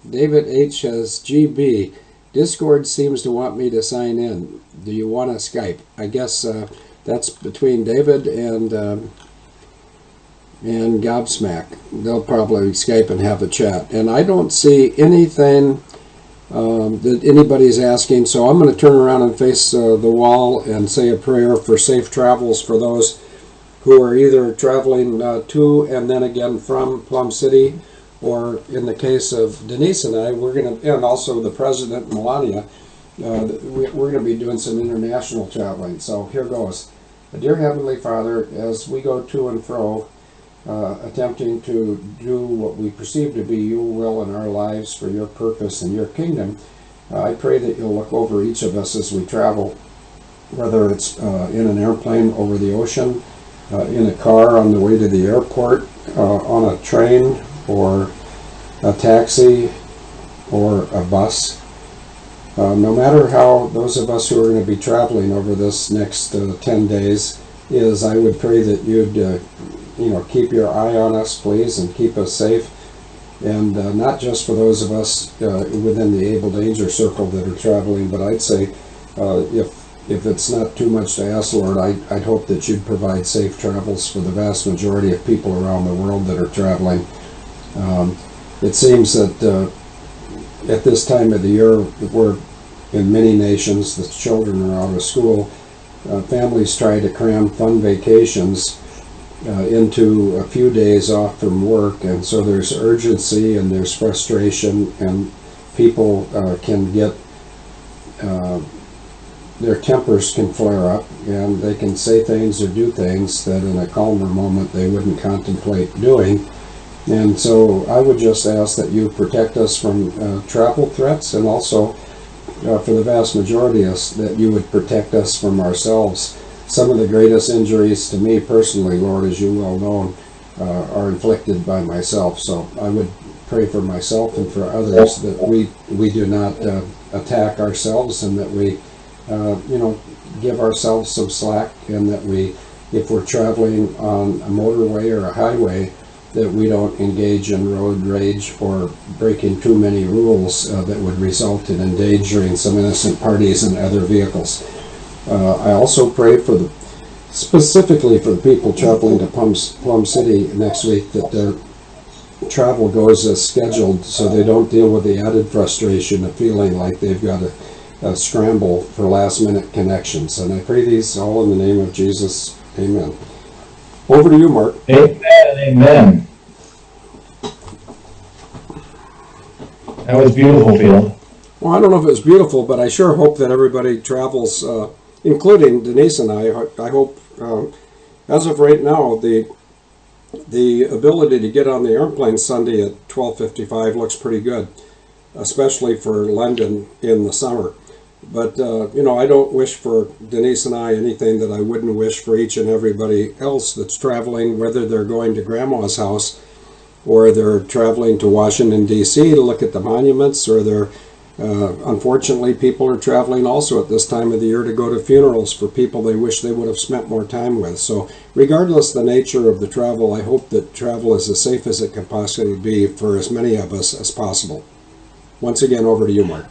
David H. has GB. Discord seems to want me to sign in. Do you want to Skype? I guess that's between David and Gobsmack. They'll probably Skype and have a chat. And I don't see anything that anybody's asking, so I'm going to turn around and face the wall and say a prayer for safe travels for those who are either traveling to and then again from Plum City, or in the case of Denise and I, we're going to, and also the President, Melania, we're going to be doing some international traveling. So here goes. Dear Heavenly Father, as we go to and fro, attempting to do what we perceive to be your will in our lives for your purpose and your kingdom, I pray that you'll look over each of us as we travel, whether it's in an airplane over the ocean, in a car on the way to the airport, on a train, or a taxi, or a bus. No matter how those of us who are going to be traveling over this next 10 days is, I would pray that you'd keep your eye on us, please, and keep us safe. And not just for those of us within the able danger circle that are traveling, but I'd say if it's not too much to ask, Lord, I'd hope that you'd provide safe travels for the vast majority of people around the world that are traveling. It seems that at this time of the year, where in many nations the children are out of school, families try to cram fun vacations into a few days off from work, and so there's urgency and there's frustration, and people can get their tempers can flare up, and they can say things or do things that in a calmer moment they wouldn't contemplate doing. And so I would just ask that you protect us from travel threats, and also for the vast majority of us, that you would protect us from ourselves. Some of the greatest injuries to me personally, Lord, as you well know, are inflicted by myself. So I would pray for myself and for others that we do not attack ourselves, and that we give ourselves some slack, and that we, if we're traveling on a motorway or a highway, that we don't engage in road rage or breaking too many rules that would result in endangering some innocent parties and other vehicles. I also pray for specifically for the people traveling to Plum City next week, that their travel goes as scheduled, so they don't deal with the added frustration of feeling like they've got to scramble for last-minute connections. And I pray these all in the name of Jesus. Amen. Over to you, Mark. Amen. Amen. That was beautiful, Phil. Well, I don't know if it's beautiful, but I sure hope that everybody travels, including Denise and I. I hope, as of right now, the ability to get on the airplane Sunday at 12:55 looks pretty good, especially for London in the summer. But, I don't wish for Denise and I anything that I wouldn't wish for each and everybody else that's traveling, whether they're going to Grandma's house, or they're traveling to Washington, D.C. to look at the monuments, or they're, unfortunately, people are traveling also at this time of the year to go to funerals for people they wish they would have spent more time with. So regardless of the nature of the travel, I hope that travel is as safe as it can possibly be for as many of us as possible. Once again, over to you, Mark.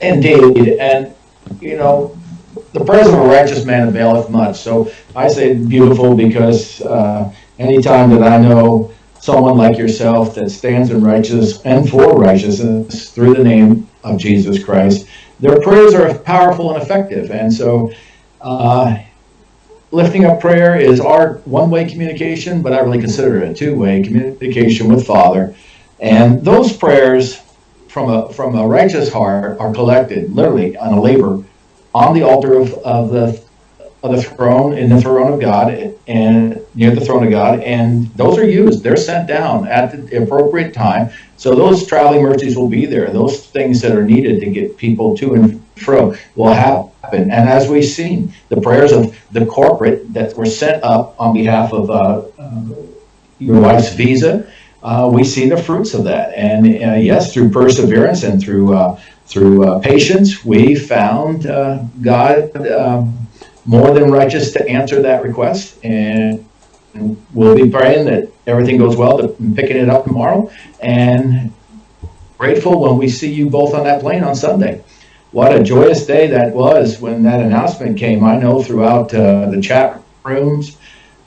Indeed. And, the prayers of a righteous man availeth much. So I say beautiful because anytime that I know someone like yourself that stands in righteousness and for righteousness through the name of Jesus Christ, their prayers are powerful and effective. And so lifting up prayer is our one-way communication, but I really consider it a two-way communication with Father. And those prayers from a righteous heart are collected literally on a laver on the altar of the throne, in the throne of God, and near the throne of God, and those are used. They're sent down at the appropriate time. So those traveling mercies will be there. Those things that are needed to get people to and fro will happen. And as we've seen, the prayers of the corporate that were sent up on behalf of your wife's visa, we see the fruits of that. And yes, through perseverance and through patience, we found God more than righteous to answer that request, and we'll be praying that everything goes well to picking it up tomorrow, and grateful when we see you both on that plane on Sunday. What a joyous day that was when that announcement came. I know throughout the chat rooms,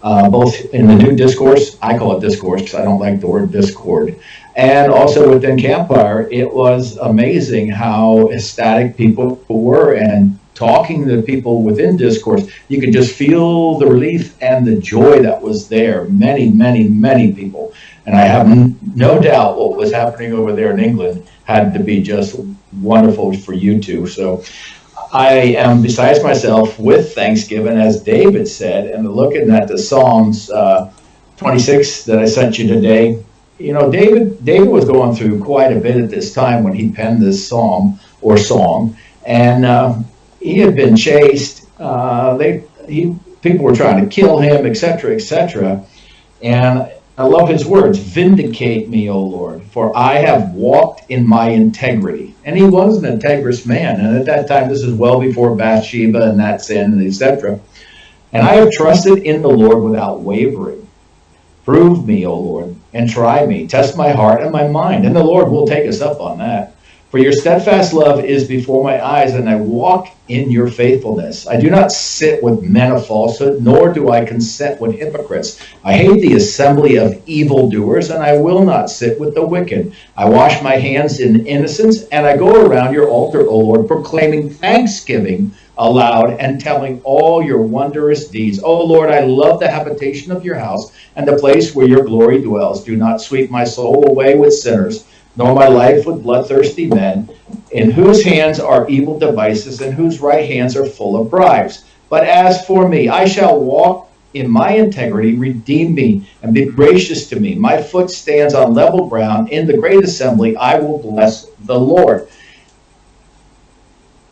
both in the new discourse, I call it discourse because I don't like the word discord, and also within Campfire, it was amazing how ecstatic people were, and talking to people within discourse, you could just feel the relief and the joy that was there. Many, many, many people. And I have no doubt what was happening over there in England had to be just wonderful for you two. So I am besides myself with Thanksgiving, as David said, and looking at the Psalms 26 that I sent you today. You know, David was going through quite a bit at this time when he penned this psalm or song. And he had been chased. People were trying to kill him, etc., etc. And I love his words: "Vindicate me, O Lord, for I have walked in my integrity." And he was an integrous man. And at that time, this is well before Bathsheba and that sin, etc. "And I have trusted in the Lord without wavering. Prove me, O Lord, and try me. Test my heart and my mind." And the Lord will take us up on that. "For your steadfast love is before my eyes, and I walk in your faithfulness. I do not sit with men of falsehood, nor do I consent with hypocrites. I hate the assembly of evildoers, and I will not sit with the wicked. I wash my hands in innocence, and I go around your altar, O Lord, proclaiming thanksgiving aloud and telling all your wondrous deeds. O Lord, I love the habitation of your house and the place where your glory dwells. Do not sweep my soul away with sinners, nor my life with bloodthirsty men, in whose hands are evil devices, and whose right hands are full of bribes. But as for me, I shall walk in my integrity. Redeem me and be gracious to me. My foot stands on level ground. In the great assembly, I will bless the Lord."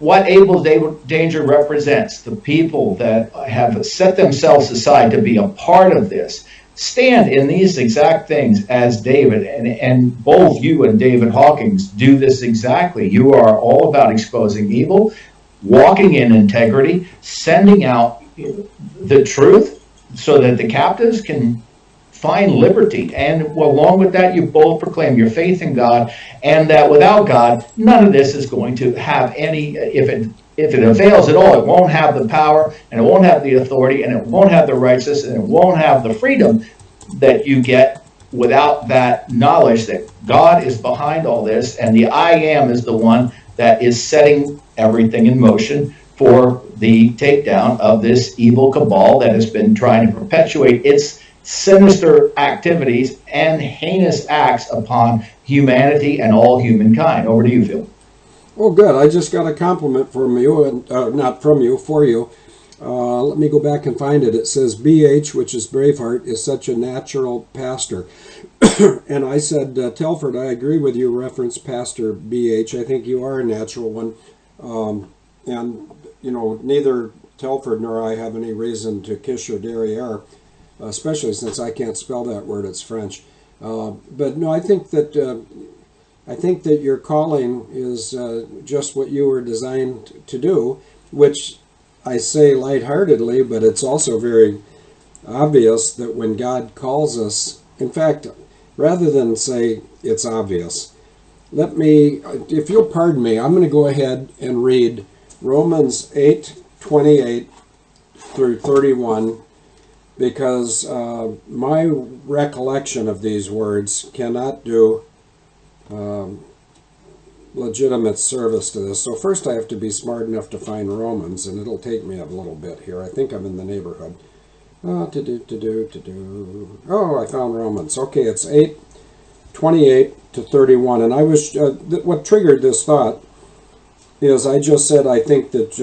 What Abel's danger represents, the people that have set themselves aside to be a part of this, stand in these exact things as David, and both you and David Hawkins do this exactly. You are all about exposing evil, walking in integrity, sending out the truth so that the captives can find liberty. And along with that, you both proclaim your faith in God, and that without God, none of this is going to have any, if it avails at all, it won't have the power, and it won't have the authority, and it won't have the righteousness, and it won't have the freedom that you get without that knowledge that God is behind all this, and the I am is the one that is setting everything in motion for the takedown of this evil cabal that has been trying to perpetuate its sinister activities and heinous acts upon humanity and all humankind. Over to you, Phil. Oh, good. I just got a compliment from you, and not from you, for you. Let me go back and find it. It says, BH, which is Braveheart, is such a natural pastor. And I said, Telford, I agree with you, reference Pastor BH. I think you are a natural one. And, you know, neither Telford nor I have any reason to kiss your derriere, especially since I can't spell that word. It's French. But no, I think that your calling is just what you were designed to do, which I say lightheartedly, but it's also very obvious that when God calls us, in fact, rather than say it's obvious, let me, if you'll pardon me, I'm going to go ahead and read Romans 8:28 through 31, because my recollection of these words cannot do legitimate service to this. So first I have to be smart enough to find Romans, and it'll take me a little bit here. I think I'm in the neighborhood. Oh, I found Romans. Okay, it's 8:28 28 to 31. And I was, what triggered this thought is I just said I think that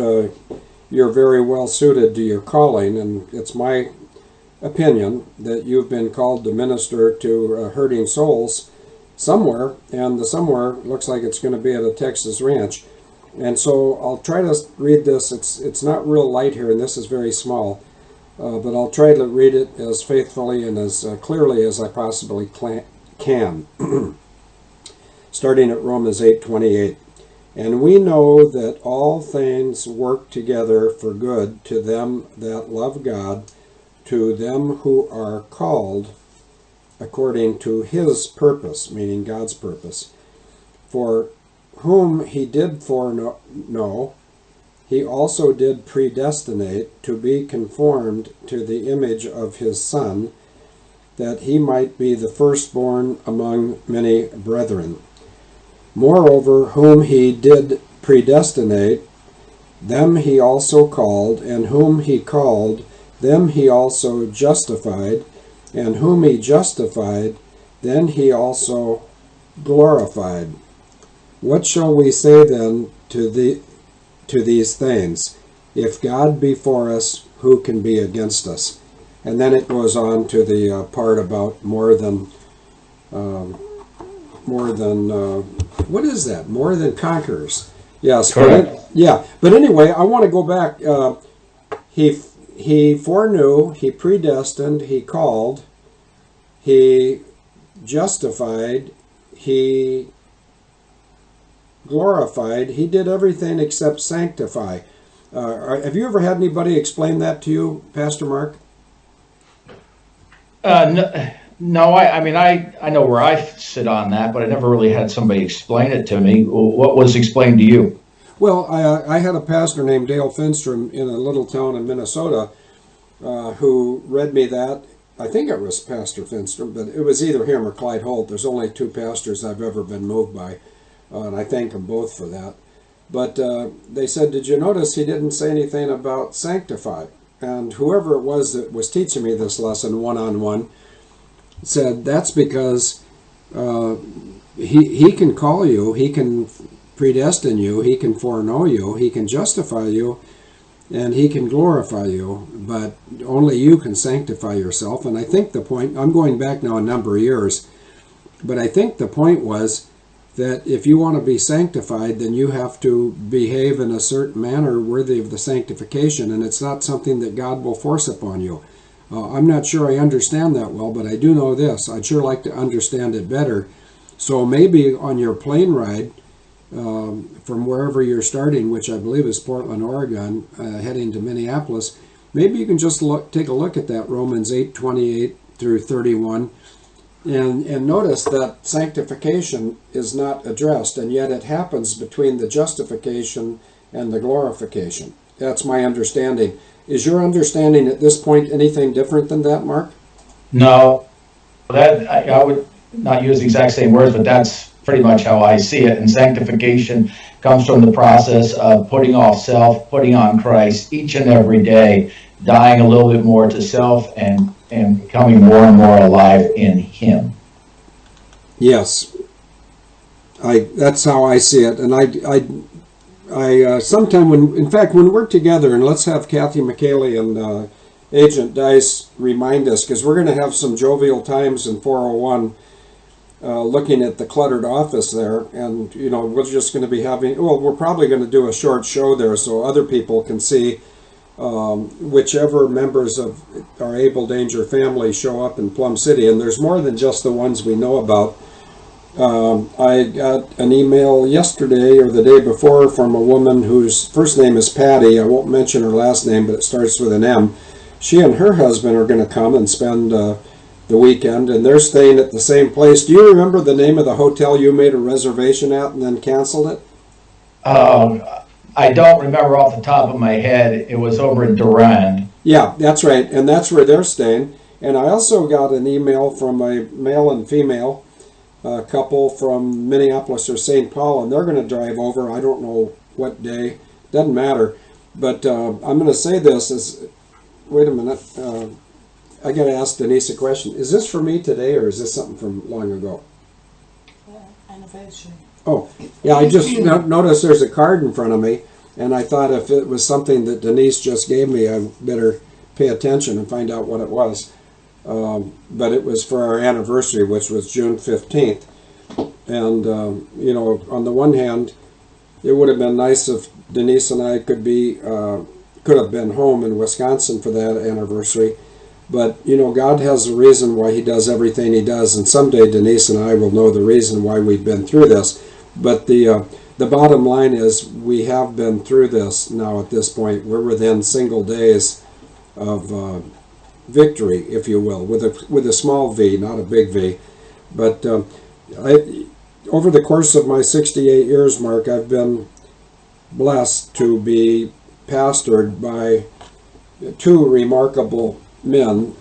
you're very well suited to your calling, and it's my opinion that you've been called to minister to hurting souls somewhere, and the somewhere looks like it's going to be at a Texas ranch. And so I'll try to read this. It's not real light here, and this is very small, but I'll try to read it as faithfully and as clearly as I possibly can. Starting at Romans 8:28. And we know that all things work together for good to them that love God, to them who are called according to his purpose, meaning God's purpose. For whom he did foreknow, he also did predestinate to be conformed to the image of his Son, that he might be the firstborn among many brethren. Moreover, whom he did predestinate, them he also called, and whom he called, them he also justified, and whom he justified, then he also glorified. What shall we say then to these things? If God be for us, who can be against us? And then it goes on to the part about more than what is that? More than conquerors. Yes. Correct. But anyway, I want to go back. He foreknew, he predestined, he called, he justified, he glorified, he did everything except sanctify. Have you ever had anybody explain that to you, Pastor Mark? No, I mean, I know where I sit on that, but I never really had somebody explain it to me. What was explained to you? Well, I had a pastor named Dale Finstrom in a little town in Minnesota who read me that. I think it was Pastor Finstrom, but it was either him or Clyde Holt. There's only two pastors I've ever been moved by, and I thank them both for that. But they said, did you notice he didn't say anything about sanctify? And whoever it was that was teaching me this lesson one-on-one said that's because he can call you, he can predestine you, he can foreknow you, he can justify you, and he can glorify you, but only you can sanctify yourself. And I think the point, I'm going back now a number of years, but I think the point was that if you want to be sanctified, then you have to behave in a certain manner worthy of the sanctification, and it's not something that God will force upon you. I'm not sure I understand that well, but I do know this. I'd sure like to understand it better. So maybe on your plane ride from wherever you're starting, which I believe is Portland, Oregon, heading to Minneapolis, maybe you can just take a look at that Romans 8:28 through 31, and notice that sanctification is not addressed, and yet it happens between the justification and the glorification. That's my understanding. Is your understanding at this point anything different than that, Mark? No, that I would not use the exact same words, but that's pretty much how I see it. And sanctification comes from the process of putting off self, putting on Christ each and every day, dying a little bit more to self and becoming more and more alive in Him. Yes, that's how I see it. And I sometime when we're together, and let's have Kathy McKaylee and Agent Dice remind us, because we're going to have some jovial times in 401 looking at the cluttered office there, and we're just going to be we're probably going to do a short show there so other people can see whichever members of our Able Danger family show up in Plum City, and there's more than just the ones we know about. I got an email yesterday or the day before from a woman whose first name is Patty. I won't mention her last name, but it starts with an M. She and her husband are going to come and spend the weekend, and they're staying at the same place. Do you remember the name of the hotel you made a reservation at and then canceled it? I don't remember off the top of my head. It was over in Durand. Yeah, that's right, and that's where they're staying. And I also got an email from a male and female couple from Minneapolis or St. Paul, and they're going to drive over. I don't know what day. Doesn't matter. But I'm going to say this. Wait a minute. I got to ask Denise a question. Is this for me today, or is this something from long ago? anniversary. Oh, yeah, I just noticed there's a card in front of me, and I thought if it was something that Denise just gave me, I better pay attention and find out what it was. But it was for our anniversary, which was June 15th. And, you know, on the one hand, it would have been nice if Denise and I could have been home in Wisconsin for that anniversary. But, you know, God has a reason why he does everything he does, and someday Denise and I will know the reason why we've been through this. But the bottom line is we have been through this now at this point. We're within single days of victory, if you will, with a small v, not a big V. But over the course of my 68 years, Mark, I've been blessed to be pastored by two remarkable men,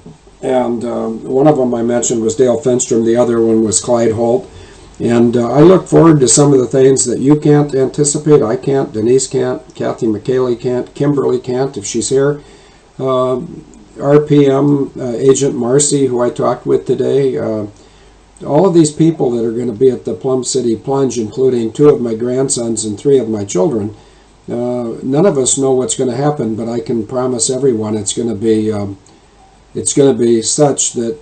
and one of them I mentioned was Dale Finstrom, the other one was Clyde Holt, and I look forward to some of the things that you can't anticipate. I can't, Denise can't, Kathy McKaylee can't, Kimberly can't if she's here, RPM Agent Marcy, who I talked with today, all of these people that are going to be at the Plum City Plunge, including two of my grandsons and three of my children. None of us know what's going to happen, but I can promise everyone it's going to be such that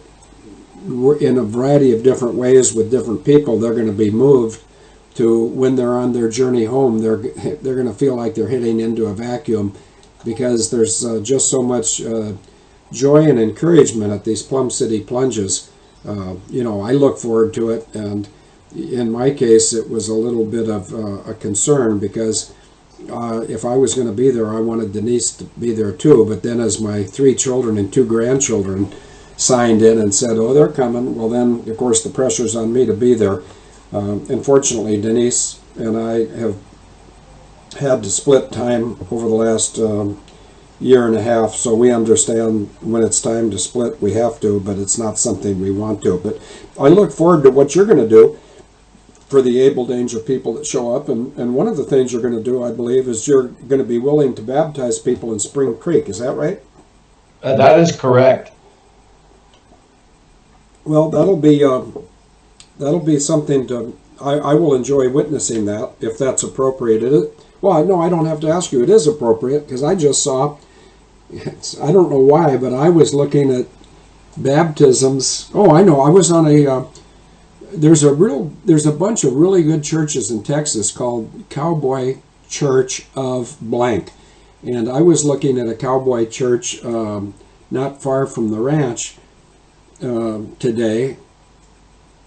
in a variety of different ways with different people, they're going to be moved to, when they're on their journey home, they're going to feel like they're hitting into a vacuum, because there's just so much joy and encouragement at these Plum City Plunges. You know, I look forward to it, and in my case, it was a little bit of a concern, because if I was going to be there, I wanted Denise to be there too. But then as my three children and two grandchildren signed in and said, oh, they're coming, well then, of course, the pressure's on me to be there. Unfortunately, Denise and I have had to split time over the last year and a half, so we understand when it's time to split, we have to, but it's not something we want to. But I look forward to what you're going to do for the able danger people that show up, and one of the things you're going to do, I believe, is you're going to be willing to baptize people in Spring Creek. Is that right? That is correct. Well, that'll be something to, I will enjoy witnessing that, if that's appropriate. Well, no, I don't have to ask you. It is appropriate, because I just saw, I don't know why, but I was looking at baptisms. Oh, I know. I was on a, there's a bunch of really good churches in Texas called Cowboy Church of blank. And I was looking at a cowboy church not far from the ranch today.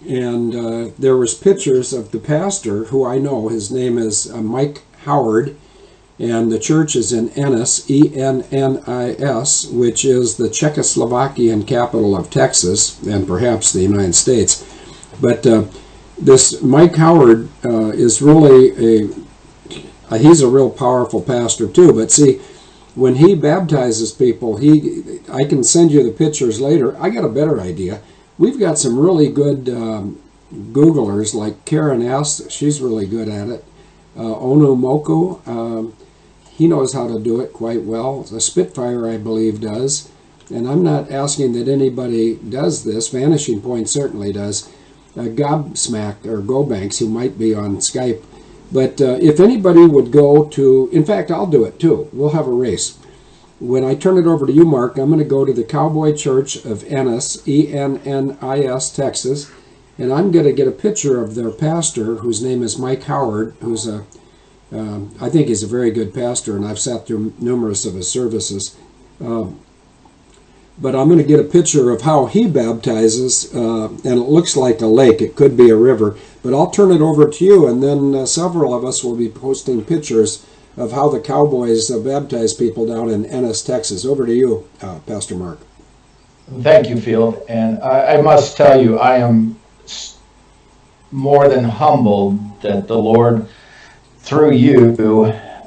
And there was pictures of the pastor, who I know, his name is Mike Howard, and the church is in Ennis, E-N-N-I-S, which is the Czechoslovakian capital of Texas, and perhaps the United States. But this Mike Howard is really he's a real powerful pastor too. But see, when he baptizes people, I can send you the pictures later. I got a better idea. We've got some really good Googlers, like Karen S. She's really good at it. Onu Moku, he knows how to do it quite well. The Spitfire, I believe, does. And I'm not asking that anybody does this. Vanishing Point certainly does. Gobsmack or Gobanks, who might be on Skype. But if anybody would go to, in fact, I'll do it too. We'll have a race. When I turn it over to you, Mark, I'm going to go to the Cowboy Church of Ennis, E-N-N-I-S, Texas, and I'm going to get a picture of their pastor, whose name is Mike Howard, who's I think he's a very good pastor, and I've sat through numerous of his services. But I'm going to get a picture of how he baptizes, and it looks like a lake. It could be a river. But I'll turn it over to you, and then several of us will be posting pictures of how the Cowboys baptize people down in Ennis, Texas. Over to you, Pastor Mark. Thank you, Phil. And I must tell you, I am more than humbled that the Lord, through you,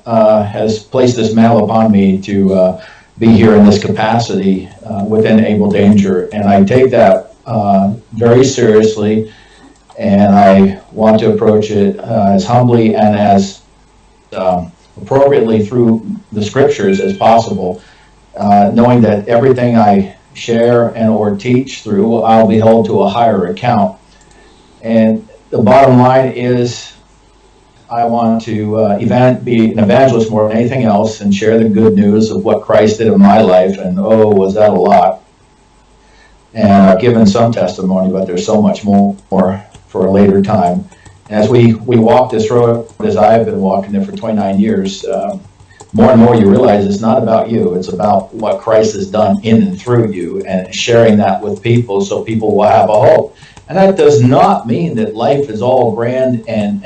has placed this mantle upon me to be here in this capacity within Able Danger. And I take that very seriously, and I want to approach it as humbly and as appropriately through the scriptures as possible, knowing that everything I share and or teach through, I'll be held to a higher account. And the bottom line is I want to be an evangelist more than anything else and share the good news of what Christ did in my life. And oh, was that a lot. And I've given some testimony, but there's so much more for a later time. As we walk this road, as I have been walking it for 29 years, more and more you realize it's not about you. It's about what Christ has done in and through you, and sharing that with people so people will have a hope. And that does not mean that life is all grand and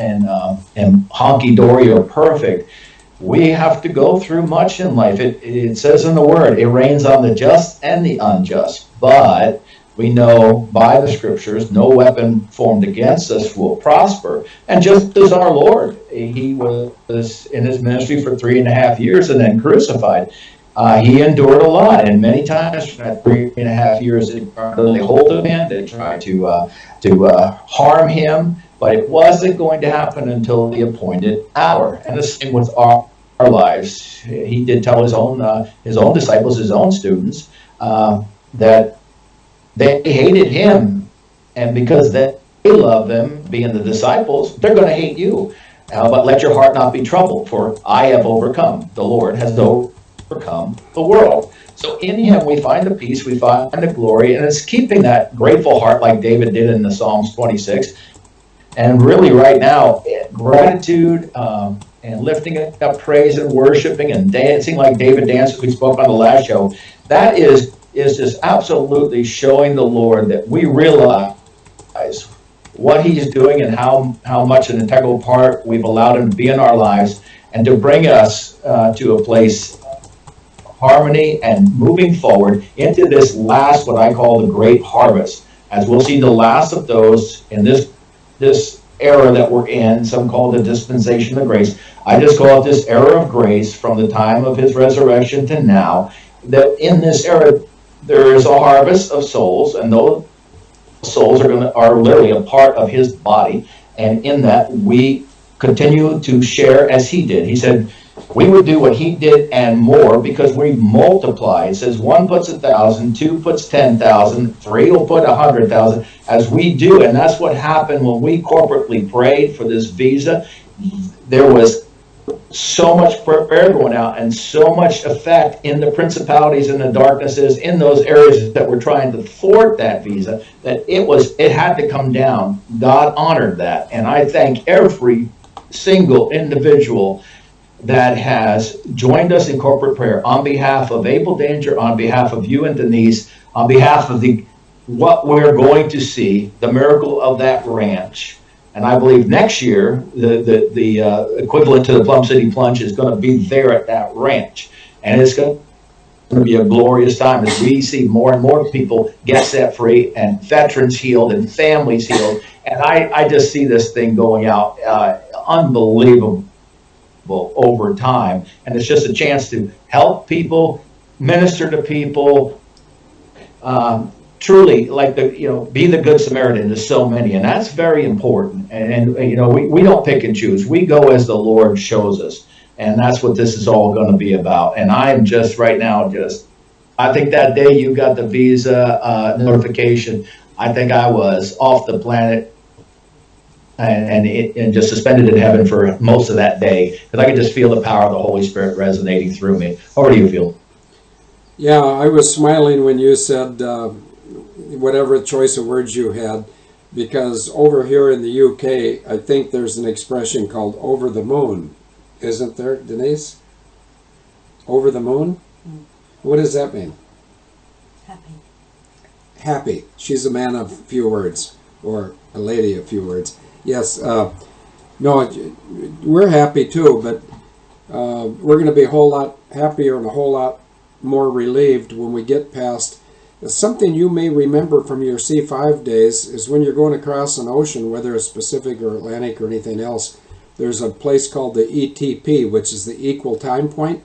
honky-dory or perfect. We have to go through much in life. It says in the Word, it rains on the just and the unjust. But we know by the Scriptures, no weapon formed against us will prosper. And just as our Lord, he was in his ministry for 3.5 years and then crucified. He endured a lot, and many times for that 3.5 years, they tried to hold him in, they tried to harm him, but it wasn't going to happen until the appointed hour. And the same with our lives. He did tell his own disciples, his own students, that they hated him, and because they love them, being the disciples, they're going to hate you. But let your heart not be troubled, for I have overcome. The Lord has overcome the world. So in him we find the peace, we find the glory, and it's keeping that grateful heart like David did in the Psalms 26. And really right now, gratitude and lifting up praise and worshiping and dancing like David danced, we spoke on the last show, that is just absolutely showing the Lord that we realize what he's doing and how much an integral part we've allowed him to be in our lives, and to bring us to a place harmony and moving forward into this last, what I call the great harvest, as we'll see the last of those in this era that we're in. Some call it the dispensation of grace. I just call it this era of grace from the time of his resurrection to now, that in this era there is a harvest of souls, and those souls are literally a part of his body, and in that we continue to share as he did. He said we would do what he did and more, because we multiply. It says 1 puts 1,000, 2 puts 10,000, 3 will put 100,000, as we do. And that's what happened when we corporately prayed for this visa. There was so much prayer going out and so much effect in the principalities and the darknesses in those areas that were trying to thwart that visa, that it had to come down. God honored that. And I thank every single individual that has joined us in corporate prayer on behalf of Abel Danger, on behalf of you and Denise, on behalf of what we're going to see, the miracle of that ranch. And I believe next year, the equivalent to the Plum City Plunge is going to be there at that ranch. And it's going to be a glorious time as we see more and more people get set free, and veterans healed and families healed. And I just see this thing going out unbelievable over time. And it's just a chance to help people, minister to people, truly, like be the good Samaritan to so many, and that's very important. And we don't pick and choose. We go as the Lord shows us, and that's what this is all going to be about. And I'm just right now, I think that day you got the visa notification, I think I was off the planet and just suspended in heaven for most of that day, because I could just feel the power of the Holy Spirit resonating through me. How do you feel? Yeah, I was smiling when you said whatever choice of words you had, because over here in the UK, I think there's an expression called over the moon. Isn't there, Denise? Over the moon? What does that mean? Happy. Happy. She's a man of few words, or a lady of few words. Yes, no, we're happy too, but we're going to be a whole lot happier and a whole lot more relieved when we get past. Something you may remember from your C5 days is when you're going across an ocean, whether it's Pacific or Atlantic or anything else, there's a place called the ETP, which is the equal time point,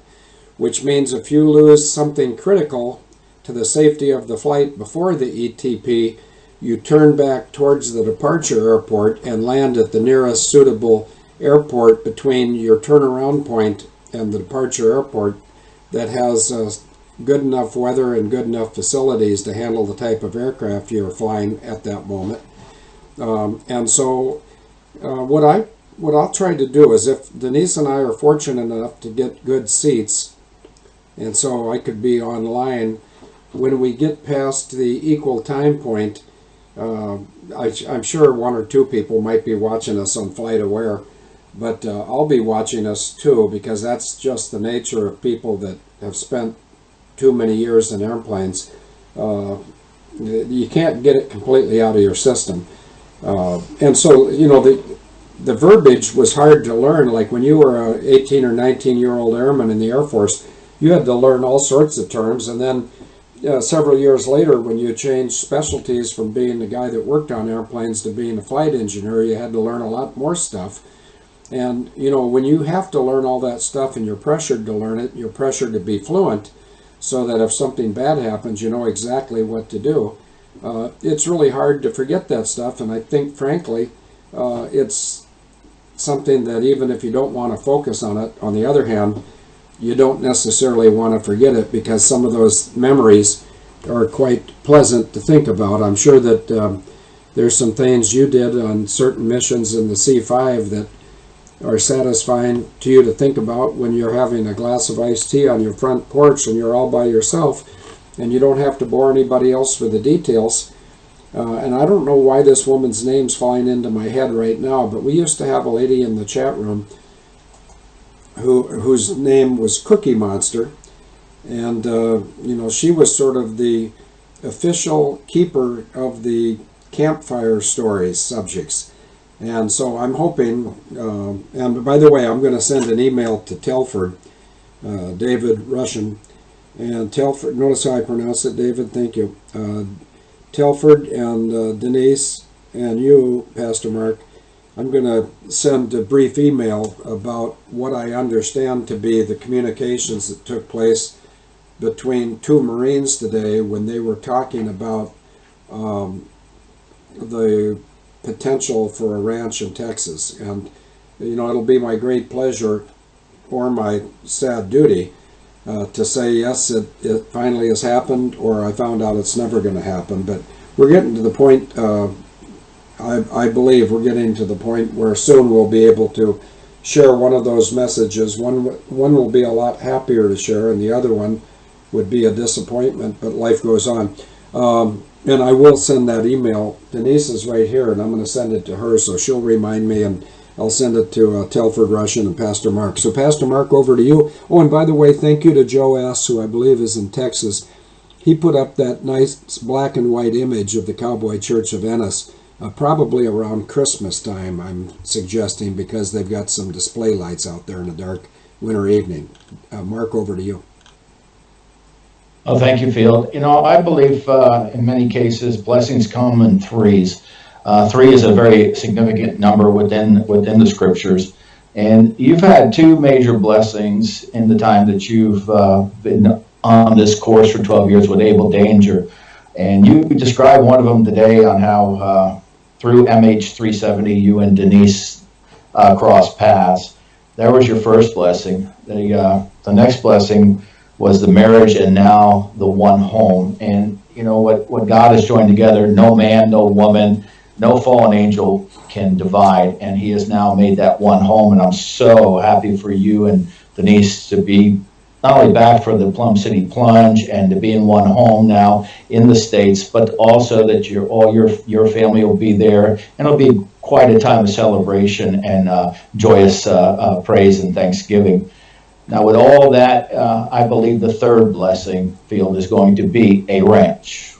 which means if you lose something critical to the safety of the flight before the ETP, you turn back towards the departure airport and land at the nearest suitable airport between your turnaround point and the departure airport that has good enough weather and good enough facilities to handle the type of aircraft you're flying at that moment. And so What I'll try to do is, if Denise and I are fortunate enough to get good seats, and so I could be online when we get past the equal time point. I'm sure one or two people might be watching us on Flight Aware, but I'll be watching us too, because that's just the nature of people that have spent too many years in airplanes. You can't get it completely out of your system. And so, you know, the verbiage was hard to learn. Like when you were an 18 or 19-year-old airman in the Air Force, you had to learn all sorts of terms, and then several years later, when you changed specialties from being the guy that worked on airplanes to being a flight engineer, you had to learn a lot more stuff. And, you know, when you have to learn all that stuff and you're pressured to learn it, you're pressured to be fluent, so that if something bad happens, you know exactly what to do. It's really hard to forget that stuff, and I think, frankly, it's something that even if you don't want to focus on it, on the other hand, you don't necessarily want to forget it, because some of those memories are quite pleasant to think about. I'm sure that there's some things you did on certain missions in the C5 that are satisfying to you to think about when you're having a glass of iced tea on your front porch and you're all by yourself and you don't have to bore anybody else with the details. And I don't know why this woman's name's falling into my head right now, but we used to have a lady in the chat room whose name was Cookie Monster, and you know, she was sort of the official keeper of the campfire stories subjects. And so I'm hoping, and by the way, I'm going to send an email to Telford, David Russian, and Telford, notice how I pronounce it, David, thank you. Telford and Denise and you, Pastor Mark, I'm going to send a brief email about what I understand to be the communications that took place between two Marines today when they were talking about the potential for a ranch in Texas. And, you know, it'll be my great pleasure or my sad duty to say, yes, it finally has happened, or I found out it's never going to happen. But we're getting to the point, I believe we're getting to the point where soon we'll be able to share one of those messages. One will be a lot happier to share, and the other one would be a disappointment, but life goes on. And I will send that email. Denise is right here, and I'm going to send it to her, so she'll remind me, and I'll send it to Telford Russian and Pastor Mark. So Pastor Mark, over to you. Oh, and by the way, thank you to Joe S., who I believe is in Texas. He put up that nice black and white image of the Cowboy Church of Ennis, probably around Christmas time, I'm suggesting, because they've got some display lights out there in a dark winter evening. Mark, over to you. Oh, thank you, Field. You know, I believe in many cases blessings come in threes. Three is a very significant number within the scriptures. And you've had two major blessings in the time that you've been on this course for 12 years with Able Danger. And you described one of them today on how through MH370 you and Denise crossed paths. That was your first blessing. The next blessing was the marriage, and now the one home. And you know what God has joined together, no man, no woman, no fallen angel can divide, and he has now made that one home. And I'm so happy for you and Denise to be not only back for the Plum City Plunge and to be in one home now in the States, but also that all your family will be there, and it'll be quite a time of celebration and joyous praise and thanksgiving. Now, with all that, I believe the third blessing, Field, is going to be a ranch.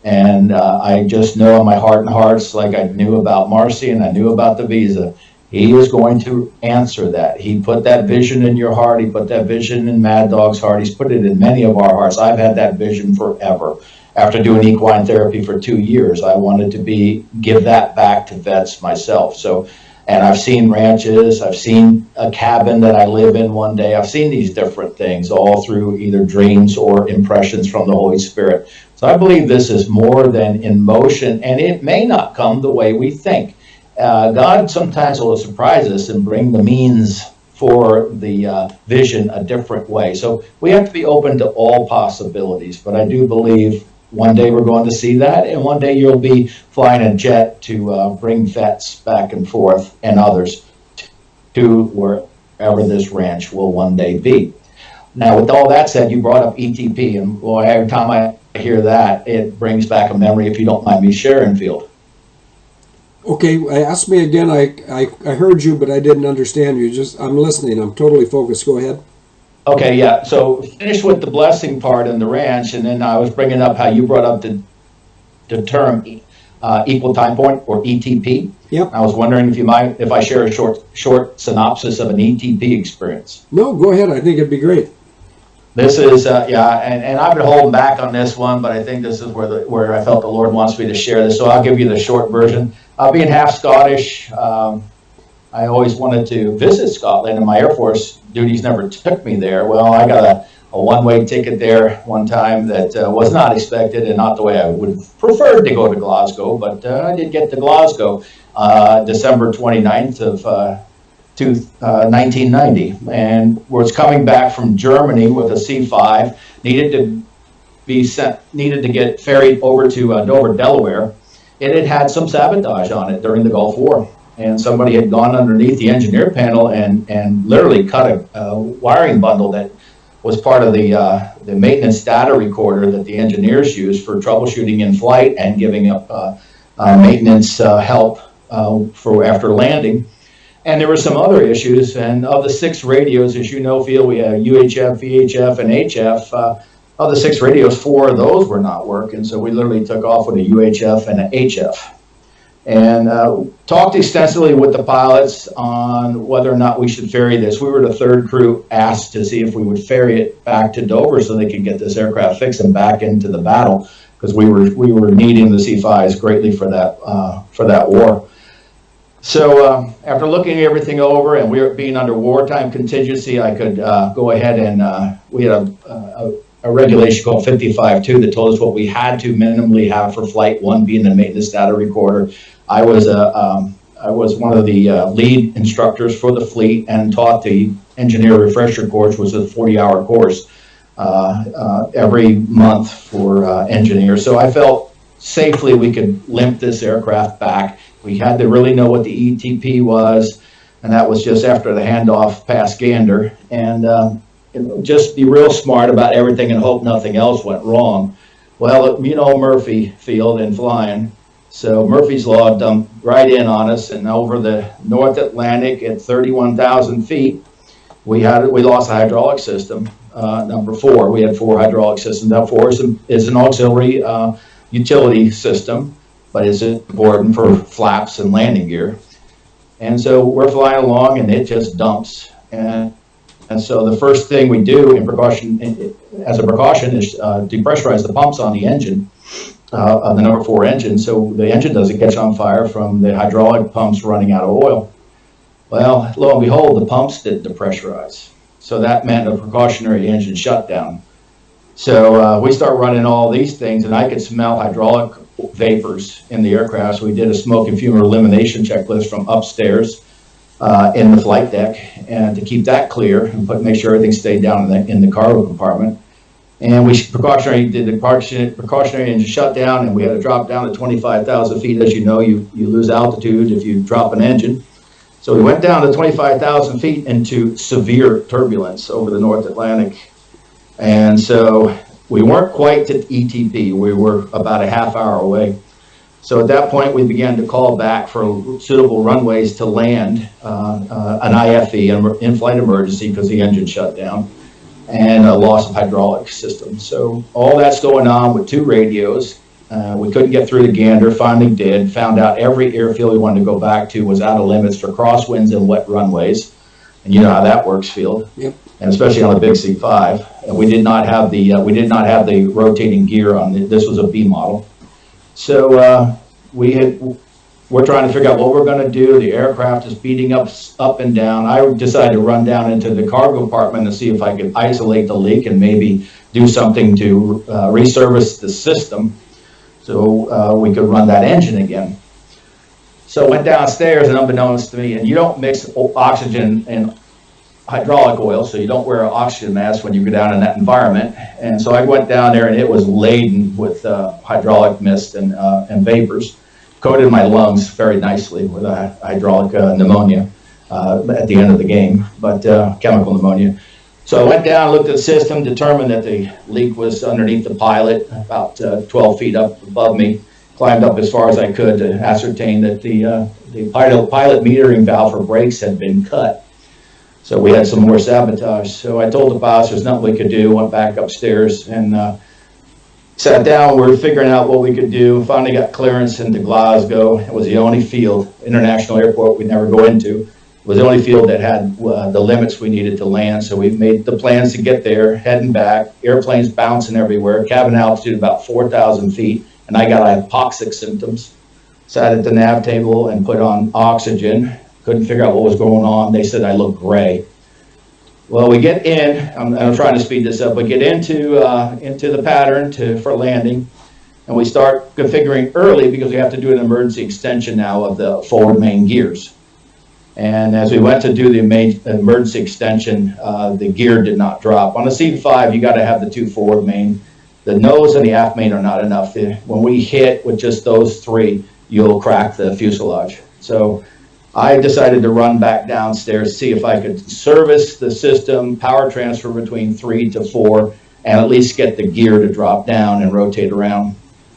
And I just know in my heart and hearts, like I knew about Marcy and I knew about the visa, he is going to answer that. He put that vision in your heart. He put that vision in Mad Dog's heart. He's put it in many of our hearts. I've had that vision forever. After doing equine therapy for 2 years, I wanted to give that back to vets myself. And I've seen ranches, I've seen a cabin that I live in one day. I've seen these different things all through either dreams or impressions from the Holy Spirit. So I believe this is more than in motion, and it may not come the way we think. God sometimes will surprise us and bring the means for the vision a different way. So we have to be open to all possibilities, but I do believe one day we're going to see that, and one day you'll be flying a jet to bring vets back and forth and others to wherever this ranch will one day be. Now, with all that said, you brought up ETP, and boy, every time I hear that, it brings back a memory, if you don't mind me sharing, Field. Okay, ask me again. I heard you, but I didn't understand you. I'm listening. I'm totally focused. Go ahead. Okay, yeah. So finish with the blessing part in the ranch, and then I was bringing up how you brought up the term equal time point, or ETP. Yep. I was wondering if I share a short synopsis of an ETP experience. No, go ahead. I think it'd be great. This is and I've been holding back on this one, but I think this is where I felt the Lord wants me to share this. So I'll give you the short version. Being half Scottish, I always wanted to visit Scotland, and my Air Force duties never took me there. Well, I got a one-way ticket there one time that was not expected, and not the way I would have preferred to go to Glasgow, but I did get to Glasgow December 29th of 1990, and was coming back from Germany with a C-5, needed to get ferried over to Dover, Delaware. It had some sabotage on it during the Gulf War, and somebody had gone underneath the engineer panel and literally cut a wiring bundle that was part of the maintenance data recorder that the engineers used for troubleshooting in flight and giving up maintenance help for after landing. And there were some other issues, and of the 6 radios, as you know, Phil, we have UHF, VHF, and HF. Of the 6 radios, 4 of those were not working, so we literally took off with a UHF and an HF. And talked extensively with the pilots on whether or not we should ferry this. We were the 3rd crew asked to see if we would ferry it back to Dover so they could get this aircraft fixed and back into the battle, because we were needing the C-5s greatly for that war. So after looking everything over, and we were being under wartime contingency, I could go ahead and we had a regulation called 55.2 that told us what we had to minimally have for flight 1 being the maintenance data recorder. I was one of the lead instructors for the fleet and taught the engineer refresher course, which was a 40-hour course every month for engineers. So I felt safely we could limp this aircraft back. We had to really know what the ETP was, and that was just after the handoff past Gander, and just be real smart about everything and hope nothing else went wrong. Well, you know Murphy Field and flying, so Murphy's Law dumped right in on us, and over the North Atlantic at 31,000 feet, we lost a hydraulic system, number 4. We had 4 hydraulic systems. Now 4 is an auxiliary utility system, but it's important for flaps and landing gear. And so we're flying along, and it just dumps. And so the first thing we do as a precaution is depressurize the pumps on the engine, of the number 4 engine, so the engine doesn't catch on fire from the hydraulic pumps running out of oil. Well, lo and behold, the pumps didn't depressurize. So that meant a precautionary engine shutdown. So we start running all these things, and I could smell hydraulic vapors in the aircraft. So we did a smoke and fume elimination checklist from upstairs in the flight deck, and to keep that clear and make sure everything stayed down in the cargo compartment. And we did the precautionary engine shutdown, and we had to drop down to 25,000 feet. As you know, you lose altitude if you drop an engine. So we went down to 25,000 feet into severe turbulence over the North Atlantic. And so we weren't quite to ETP. We were about a half hour away. So at that point, we began to call back for suitable runways to land an IFE, an in-flight emergency, because the engine shut down, and a loss of hydraulic system. So all that's going on with 2 radios. We couldn't get through the Gander, finally did, found out every airfield we wanted to go back to was out of limits for crosswinds and wet runways. And you know how that works, Field. Yep. And especially on a big C5. And we did not have the rotating gear on this was a B model. So we're trying to figure out what we're going to do. The aircraft is beating up and down. I decided to run down into the cargo compartment and see if I could isolate the leak and maybe do something to reservice the system so we could run that engine again. So I went downstairs, and unbeknownst to me, and you don't mix oxygen and hydraulic oil, so you don't wear an oxygen mask when you go down in that environment. And so I went down there, and it was laden with hydraulic mist and vapors, coated my lungs very nicely with hydraulic pneumonia at the end of the game, but chemical pneumonia. So I went down, looked at the system, determined that the leak was underneath the pilot, about 12 feet up above me. Climbed up as far as I could to ascertain that the pilot metering valve for brakes had been cut. So we had some more sabotage. So I told the boss there's nothing we could do, went back upstairs and sat down. We were figuring out what we could do. Finally got clearance into Glasgow. It was the only field, international airport we'd never go into. It was the only field that had the limits we needed to land. So we made the plans to get there, heading back, airplanes bouncing everywhere, cabin altitude about 4,000 feet. And I got hypoxic symptoms. Sat at the nav table and put on oxygen. Couldn't figure out what was going on. They said I looked gray. Well, we get in. I'm trying to speed this up. We get into the pattern for landing, and we start configuring early because we have to do an emergency extension now of the forward main gears. And as we went to do the emergency extension, the gear did not drop. On a C5, you got to have the two forward main. The nose and the aft main are not enough. When we hit with just those three, you'll crack the fuselage. So I decided to run back downstairs, see if I could service the system, power transfer between 3 to 4, and at least get the gear to drop down and rotate around.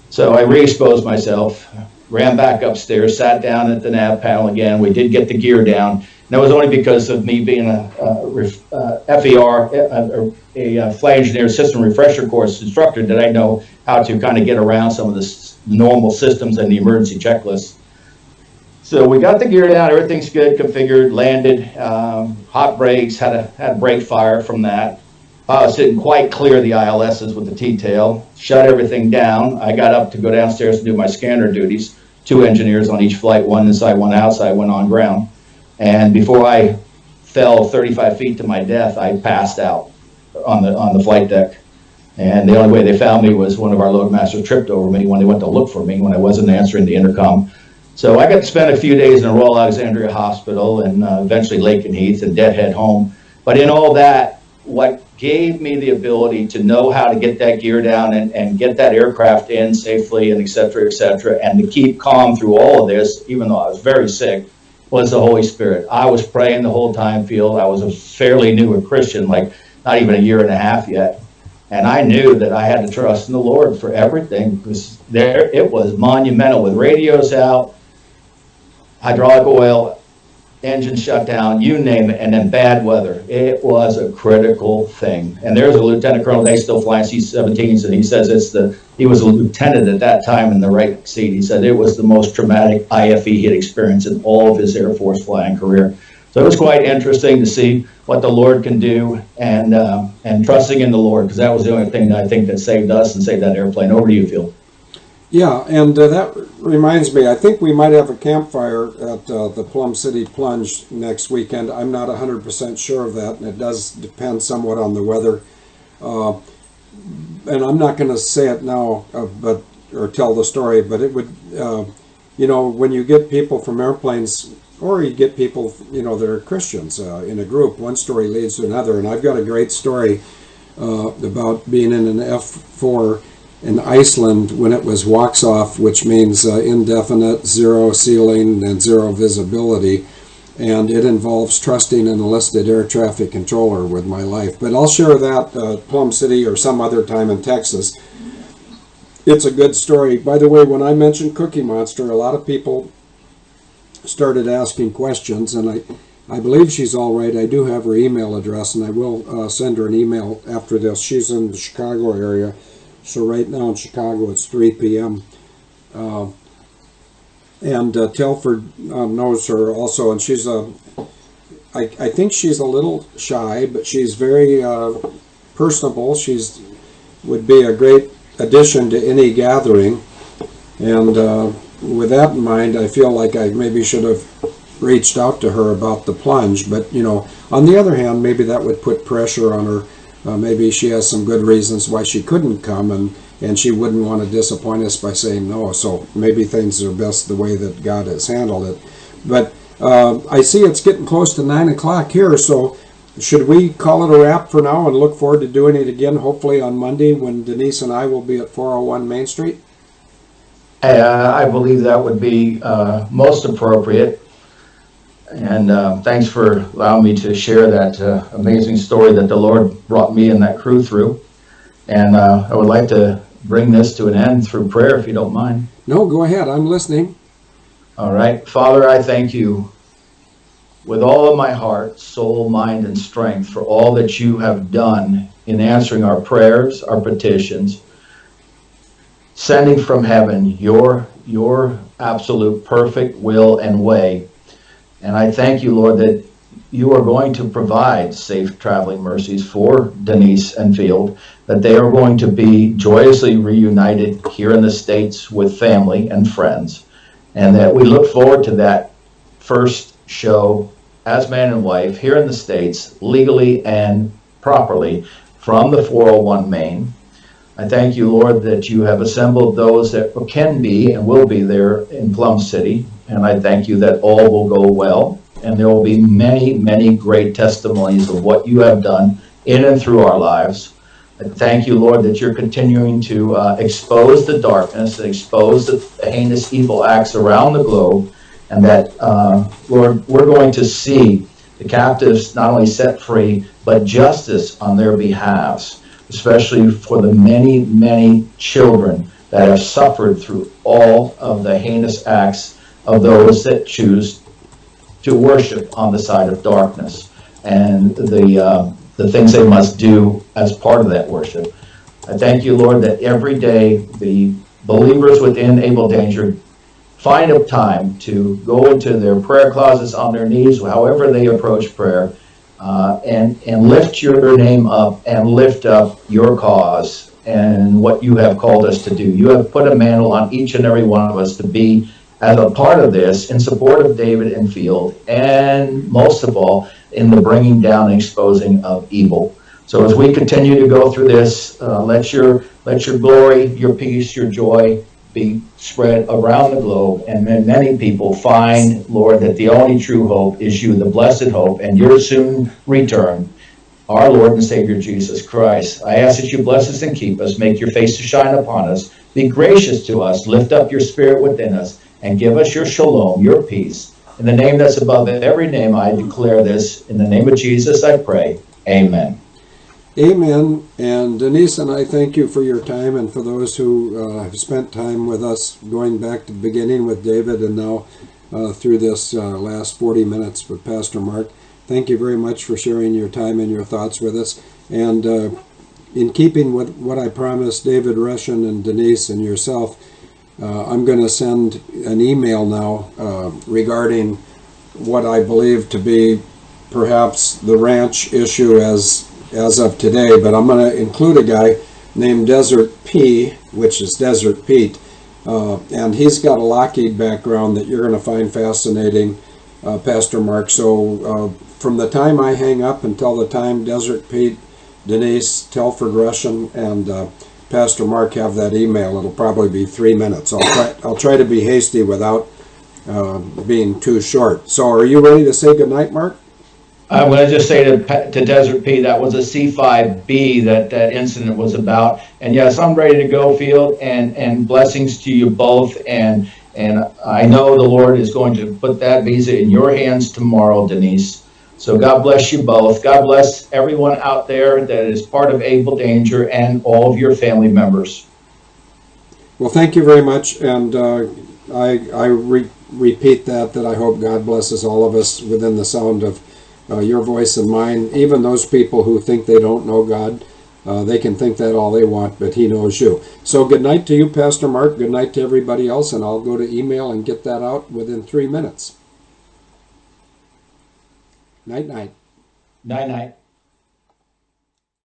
So I re-exposed myself, ran back upstairs, sat down at the nav panel again. We did get the gear down. And that was only because of me being a FER, a flight engineer system refresher course instructor, that I know how to kind of get around some of the normal systems and the emergency checklists. So we got the gear down, everything's good, configured, landed, hot brakes, had brake fire from that. Pilots didn't quite clear the ILSs with the T-tail, shut everything down. I got up to go downstairs to do my scanner duties. 2 engineers on each flight, one inside, one outside, went on ground. And before I fell 35 feet to my death, I passed out on the flight deck. And the only way they found me was one of our loadmasters tripped over me when they went to look for me when I wasn't answering the intercom. So I got to spend a few days in the Royal Alexandria Hospital and eventually Lakenheath and Deadhead home. But in all that, what gave me the ability to know how to get that gear down and get that aircraft in safely and et cetera, and to keep calm through all of this, even though I was very sick, was the Holy Spirit. I was praying the whole time, Field. I was a fairly new Christian, like not even a year and a half yet. And I knew that I had to trust in the Lord for everything, because it was monumental with radios out, hydraulic oil, engine shut down, you name it, and then bad weather. It was a critical thing. And there's a lieutenant colonel, they still flying C-17s, and he says he was a lieutenant at that time in the right seat. He said it was the most traumatic IFE he had experienced in all of his Air Force flying career. So it was quite interesting to see what the Lord can do, and trusting in the Lord, because that was the only thing that I think that saved us and saved that airplane. Over to you, Phil. Yeah, and that reminds me, I think we might have a campfire at the Plum City Plunge next weekend. I'm not 100% sure of that, and it does depend somewhat on the weather. And I'm not going to say it now, or tell the story, but it would, when you get people from airplanes, or you get people, that are Christians in a group, one story leads to another. And I've got a great story about being in an F4 in Iceland when it was walks off, which means indefinite, zero ceiling, and zero visibility. And it involves trusting an enlisted air traffic controller with my life. But I'll share that Plum City or some other time in Texas. It's a good story. By the way, when I mentioned Cookie Monster, a lot of people started asking questions, and I believe she's all right. I do have her email address, and I will send her an email after this. She's in the Chicago area. So right now in Chicago it's 3 p.m. Telford knows her also, and she's I think she's a little shy, but she's very personable. Would be a great addition to any gathering. And with that in mind, I feel like I maybe should have reached out to her about the plunge. But on the other hand, maybe that would put pressure on her. Maybe she has some good reasons why she couldn't come, and she wouldn't want to disappoint us by saying no. So maybe things are best the way that God has handled it. But I see it's getting close to 9 o'clock here, so should we call it a wrap for now and look forward to doing it again, hopefully on Monday when Denise and I will be at 401 Main Street? I believe that would be most appropriate. And thanks for allowing me to share that amazing story that the Lord brought me and that crew through. And I would like to bring this to an end through prayer, if you don't mind. No, go ahead. I'm listening. All right. Father, I thank you with all of my heart, soul, mind, and strength for all that you have done in answering our prayers, our petitions, sending from heaven your absolute perfect will and way. And I thank you, Lord, that you are going to provide safe traveling mercies for Denise and Field, that they are going to be joyously reunited here in the States with family and friends, and that we look forward to that first show as man and wife here in the States, legally and properly, from the 401 Main. I thank you, Lord, that you have assembled those that can be and will be there in Plum City, and I thank you that all will go well, and there will be many, many great testimonies of what you have done in and through our lives. I thank you, Lord, that you're continuing to expose the darkness, expose the heinous evil acts around the globe, and that, Lord, we're going to see the captives not only set free, but justice on their behalves, especially for the many, many children that have suffered through all of the heinous acts of those that choose to worship on the side of darkness, and the things they must do as part of that worship. I thank you, Lord, that every day the believers within Able Danger find a time to go into their prayer closets on their knees, however they approach prayer, and lift your name up and lift up your cause and what you have called us to do. You have put a mantle on each and every one of us to be as a part of this in support of David and Field, and most of all, in the bringing down and exposing of evil. So as we continue to go through this, let your glory, your peace, your joy be spread around the globe, and then many people find, Lord, that the only true hope is you, the blessed hope, and your soon return, our Lord and Savior Jesus Christ. I ask that you bless us and keep us, make your face to shine upon us, be gracious to us, lift up your spirit within us, and give us your shalom, your peace. In the name that's above every name, I declare this. In the name of Jesus, I pray. Amen. Amen. And Denise and I thank you for your time, and for those who have spent time with us, going back to the beginning with David and now through this last 40 minutes with Pastor Mark. Thank you very much for sharing your time and your thoughts with us. And in keeping with what I promised David Russian and Denise and yourself, I'm going to send an email now regarding what I believe to be perhaps the ranch issue as of today, but I'm going to include a guy named Desert P, which is Desert Pete, and he's got a Lockheed background that you're going to find fascinating, Pastor Mark. So from the time I hang up until the time Desert Pete, Denise, Telford Russian, and Pastor Mark have that email, it'll probably be 3 minutes. I'll try to be hasty without being too short. So are you ready to say goodnight, Mark? I'm going to just say to Desert P, that was a C5B that incident was about. And yes, I'm ready to go, Field, and blessings to you both. And I know the Lord is going to put that visa in your hands tomorrow, Denise. So God bless you both. God bless everyone out there that is part of Able Danger and all of your family members. Well, thank you very much. And I repeat that I hope God blesses all of us within the sound of your voice and mine. Even those people who think they don't know God, they can think that all they want, but he knows you. So good night to you, Pastor Mark. Good night to everybody else, and I'll go to email and get that out within 3 minutes. Night, night. Night, night.